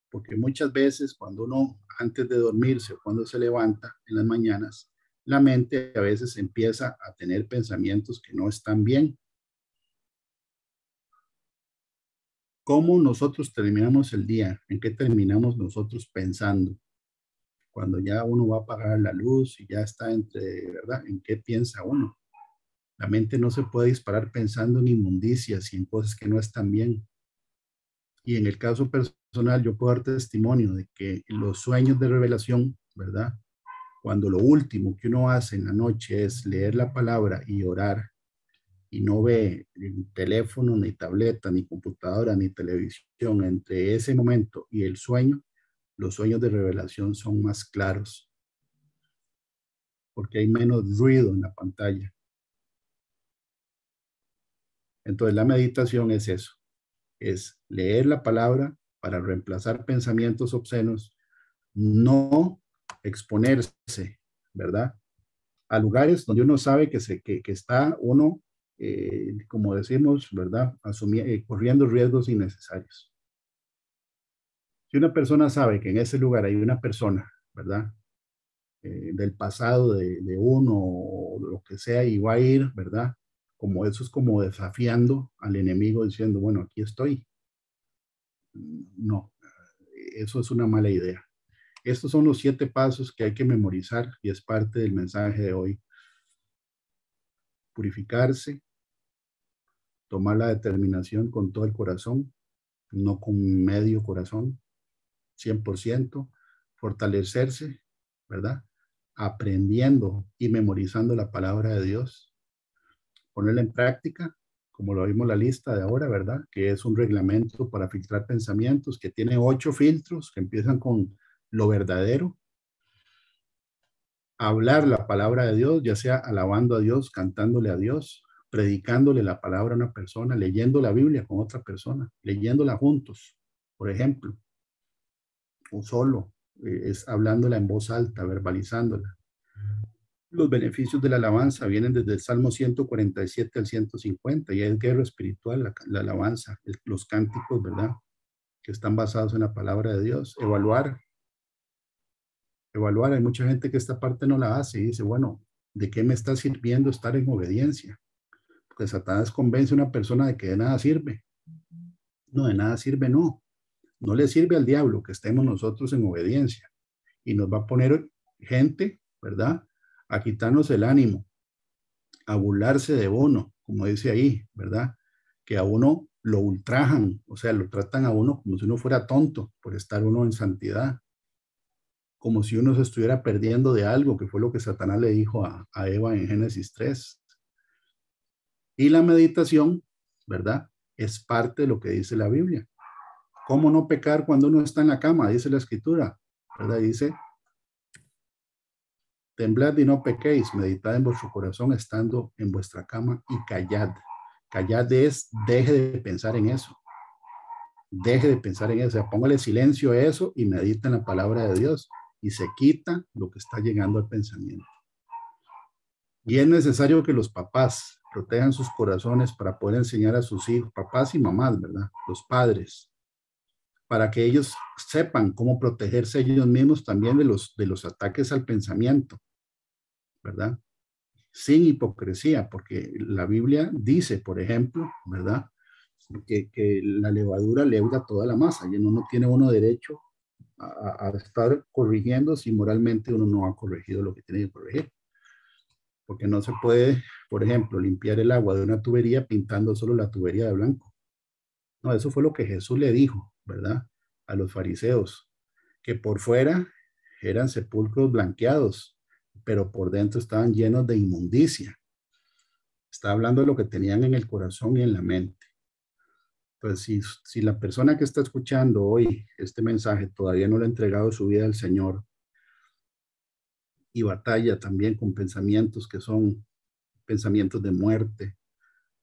Porque muchas veces cuando uno antes de dormirse o cuando se levanta en las mañanas, la mente a veces empieza a tener pensamientos que no están bien. ¿Cómo nosotros terminamos el día? ¿En qué terminamos nosotros pensando? Cuando ya uno va a apagar la luz y ya está entre, ¿verdad? ¿En qué piensa uno? La mente no se puede disparar pensando en inmundicias y en cosas que no están bien. Y en el caso personal, yo puedo dar testimonio de que los sueños de revelación, ¿verdad? Cuando lo último que uno hace en la noche es leer la palabra y orar y no ve teléfono, ni tableta, ni computadora, ni televisión, entre ese momento y el sueño, los sueños de revelación son más claros porque hay menos ruido en la pantalla. Entonces la meditación es eso, es leer la palabra para reemplazar pensamientos obscenos, no exponerse, ¿verdad? A lugares donde uno sabe que está uno, como decimos, ¿verdad? Corriendo riesgos innecesarios. Si una persona sabe que en ese lugar hay una persona, ¿verdad? Del pasado de uno o lo que sea y va a ir, ¿verdad? Como eso es como desafiando al enemigo diciendo, bueno, aquí estoy. No, eso es una mala idea. Estos son los 7 pasos que hay que memorizar y es parte del mensaje de hoy. Purificarse, tomar la determinación con todo el corazón, no con medio corazón, 100%, fortalecerse, ¿verdad? Aprendiendo y memorizando la palabra de Dios, ponerla en práctica, como lo vimos la lista de ahora, ¿verdad? Que es un reglamento para filtrar pensamientos que tiene 8 filtros que empiezan con lo verdadero, hablar la palabra de Dios, ya sea alabando a Dios, cantándole a Dios, predicándole la palabra a una persona, leyendo la Biblia con otra persona, leyéndola juntos, por ejemplo, o solo, es hablándola en voz alta, verbalizándola. Los beneficios de la alabanza vienen desde el Salmo 147 al 150 y es guerra espiritual, la alabanza, los cánticos, ¿verdad? Que están basados en la palabra de Dios. Evaluar, hay mucha gente que esta parte no la hace y dice, bueno, ¿de qué me está sirviendo estar en obediencia? Porque Satanás convence a una persona de que de nada sirve. No, de nada sirve, no. No le sirve al diablo que estemos nosotros en obediencia. Y nos va a poner gente, ¿verdad? A quitarnos el ánimo, a burlarse de uno, como dice ahí, ¿verdad? Que a uno lo ultrajan, o sea, lo tratan a uno como si uno fuera tonto por estar uno en santidad, como si uno se estuviera perdiendo de algo, que fue lo que Satanás le dijo a Eva en Génesis 3. Y la meditación, ¿verdad? Es parte de lo que dice la Biblia. ¿Cómo no pecar cuando uno está en la cama? Dice la escritura, ¿verdad? Dice, temblad y no pequéis, meditad en vuestro corazón estando en vuestra cama y callad. Callad es, deje de pensar en eso. Deje de pensar en eso. O sea, póngale silencio a eso y medita en la palabra de Dios. Y se quita lo que está llegando al pensamiento. Y es necesario que los papás protejan sus corazones para poder enseñar a sus hijos, papás y mamás, ¿verdad? Los padres, para que ellos sepan cómo protegerse ellos mismos también de los ataques al pensamiento, ¿verdad? Sin hipocresía, porque la Biblia dice, por ejemplo, ¿verdad? Que la levadura leuda toda la masa y no tiene uno derecho a estar corrigiendo si moralmente uno no ha corregido lo que tiene que corregir. Porque no se puede, por ejemplo, limpiar el agua de una tubería pintando solo la tubería de blanco. No, eso fue lo que Jesús le dijo, ¿verdad? A los fariseos, que por fuera eran sepulcros blanqueados, pero por dentro estaban llenos de inmundicia. Está hablando de lo que tenían en el corazón y en la mente. Pues si la persona que está escuchando hoy este mensaje todavía no le ha entregado su vida al Señor y batalla también con pensamientos que son pensamientos de muerte,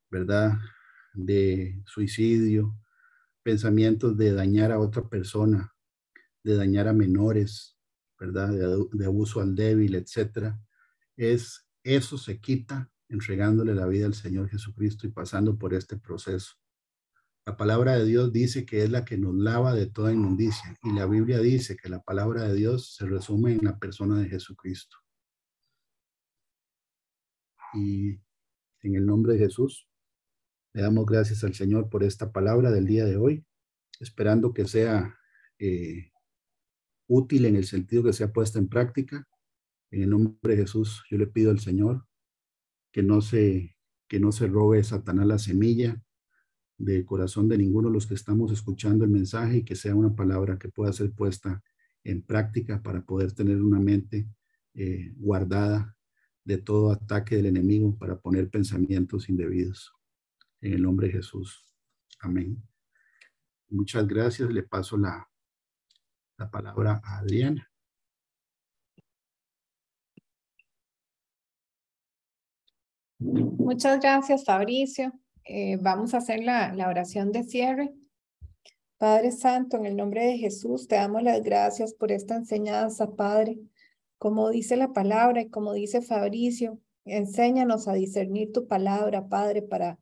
¿verdad? De suicidio, pensamientos de dañar a otra persona, de dañar a menores, ¿verdad? De abuso al débil, etcétera. Eso se quita entregándole la vida al Señor Jesucristo y pasando por este proceso. La palabra de Dios dice que es la que nos lava de toda inmundicia y la Biblia dice que la palabra de Dios se resume en la persona de Jesucristo. Y en el nombre de Jesús, le damos gracias al Señor por esta palabra del día de hoy, esperando que sea útil en el sentido que sea puesta en práctica. En el nombre de Jesús, yo le pido al Señor que que no se robe Satanás la semilla del corazón de ninguno de los que estamos escuchando el mensaje y que sea una palabra que pueda ser puesta en práctica para poder tener una mente guardada de todo ataque del enemigo para poner pensamientos indebidos. En el nombre de Jesús. Amén. Muchas gracias. Le paso la palabra a Adriana. Muchas gracias, Fabricio. Vamos a hacer la oración de cierre. Padre Santo, en el nombre de Jesús, te damos las gracias por esta enseñanza, Padre. Como dice la palabra y como dice Fabricio, enséñanos a discernir tu palabra, Padre, para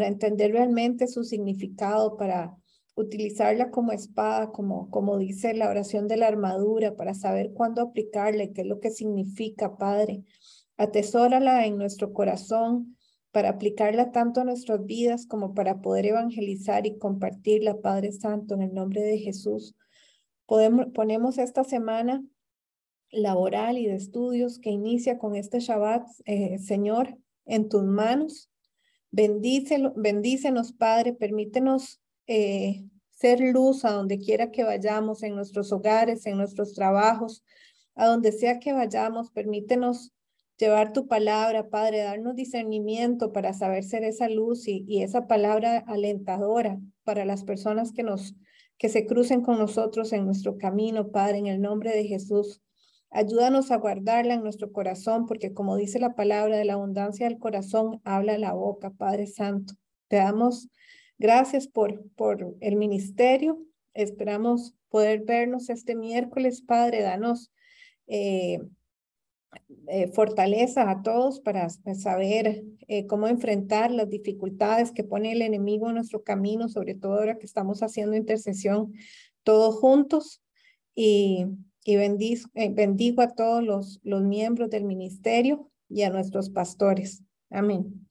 entender realmente su significado, para utilizarla como espada, como dice la oración de la armadura, para saber cuándo aplicarla y qué es lo que significa, Padre. Atesórala en nuestro corazón para aplicarla tanto a nuestras vidas como para poder evangelizar y compartirla, Padre Santo, en el nombre de Jesús. Ponemos esta semana laboral y de estudios que inicia con este Shabbat, Señor, en tus manos. Bendícenos, Padre, permítenos ser luz a donde quiera que vayamos, en nuestros hogares, en nuestros trabajos, a donde sea que vayamos, permítenos llevar tu palabra, Padre, darnos discernimiento para saber ser esa luz y esa palabra alentadora para las personas que se crucen con nosotros en nuestro camino, Padre, en el nombre de Jesús. Ayúdanos a guardarla en nuestro corazón, porque como dice la palabra, de la abundancia del corazón habla la boca, Padre Santo. Te damos gracias por el ministerio. Esperamos poder vernos este miércoles, Padre. Danos fortaleza a todos para saber cómo enfrentar las dificultades que pone el enemigo en nuestro camino, sobre todo ahora que estamos haciendo intercesión todos juntos. Y bendigo a todos los miembros del ministerio y a nuestros pastores. Amén.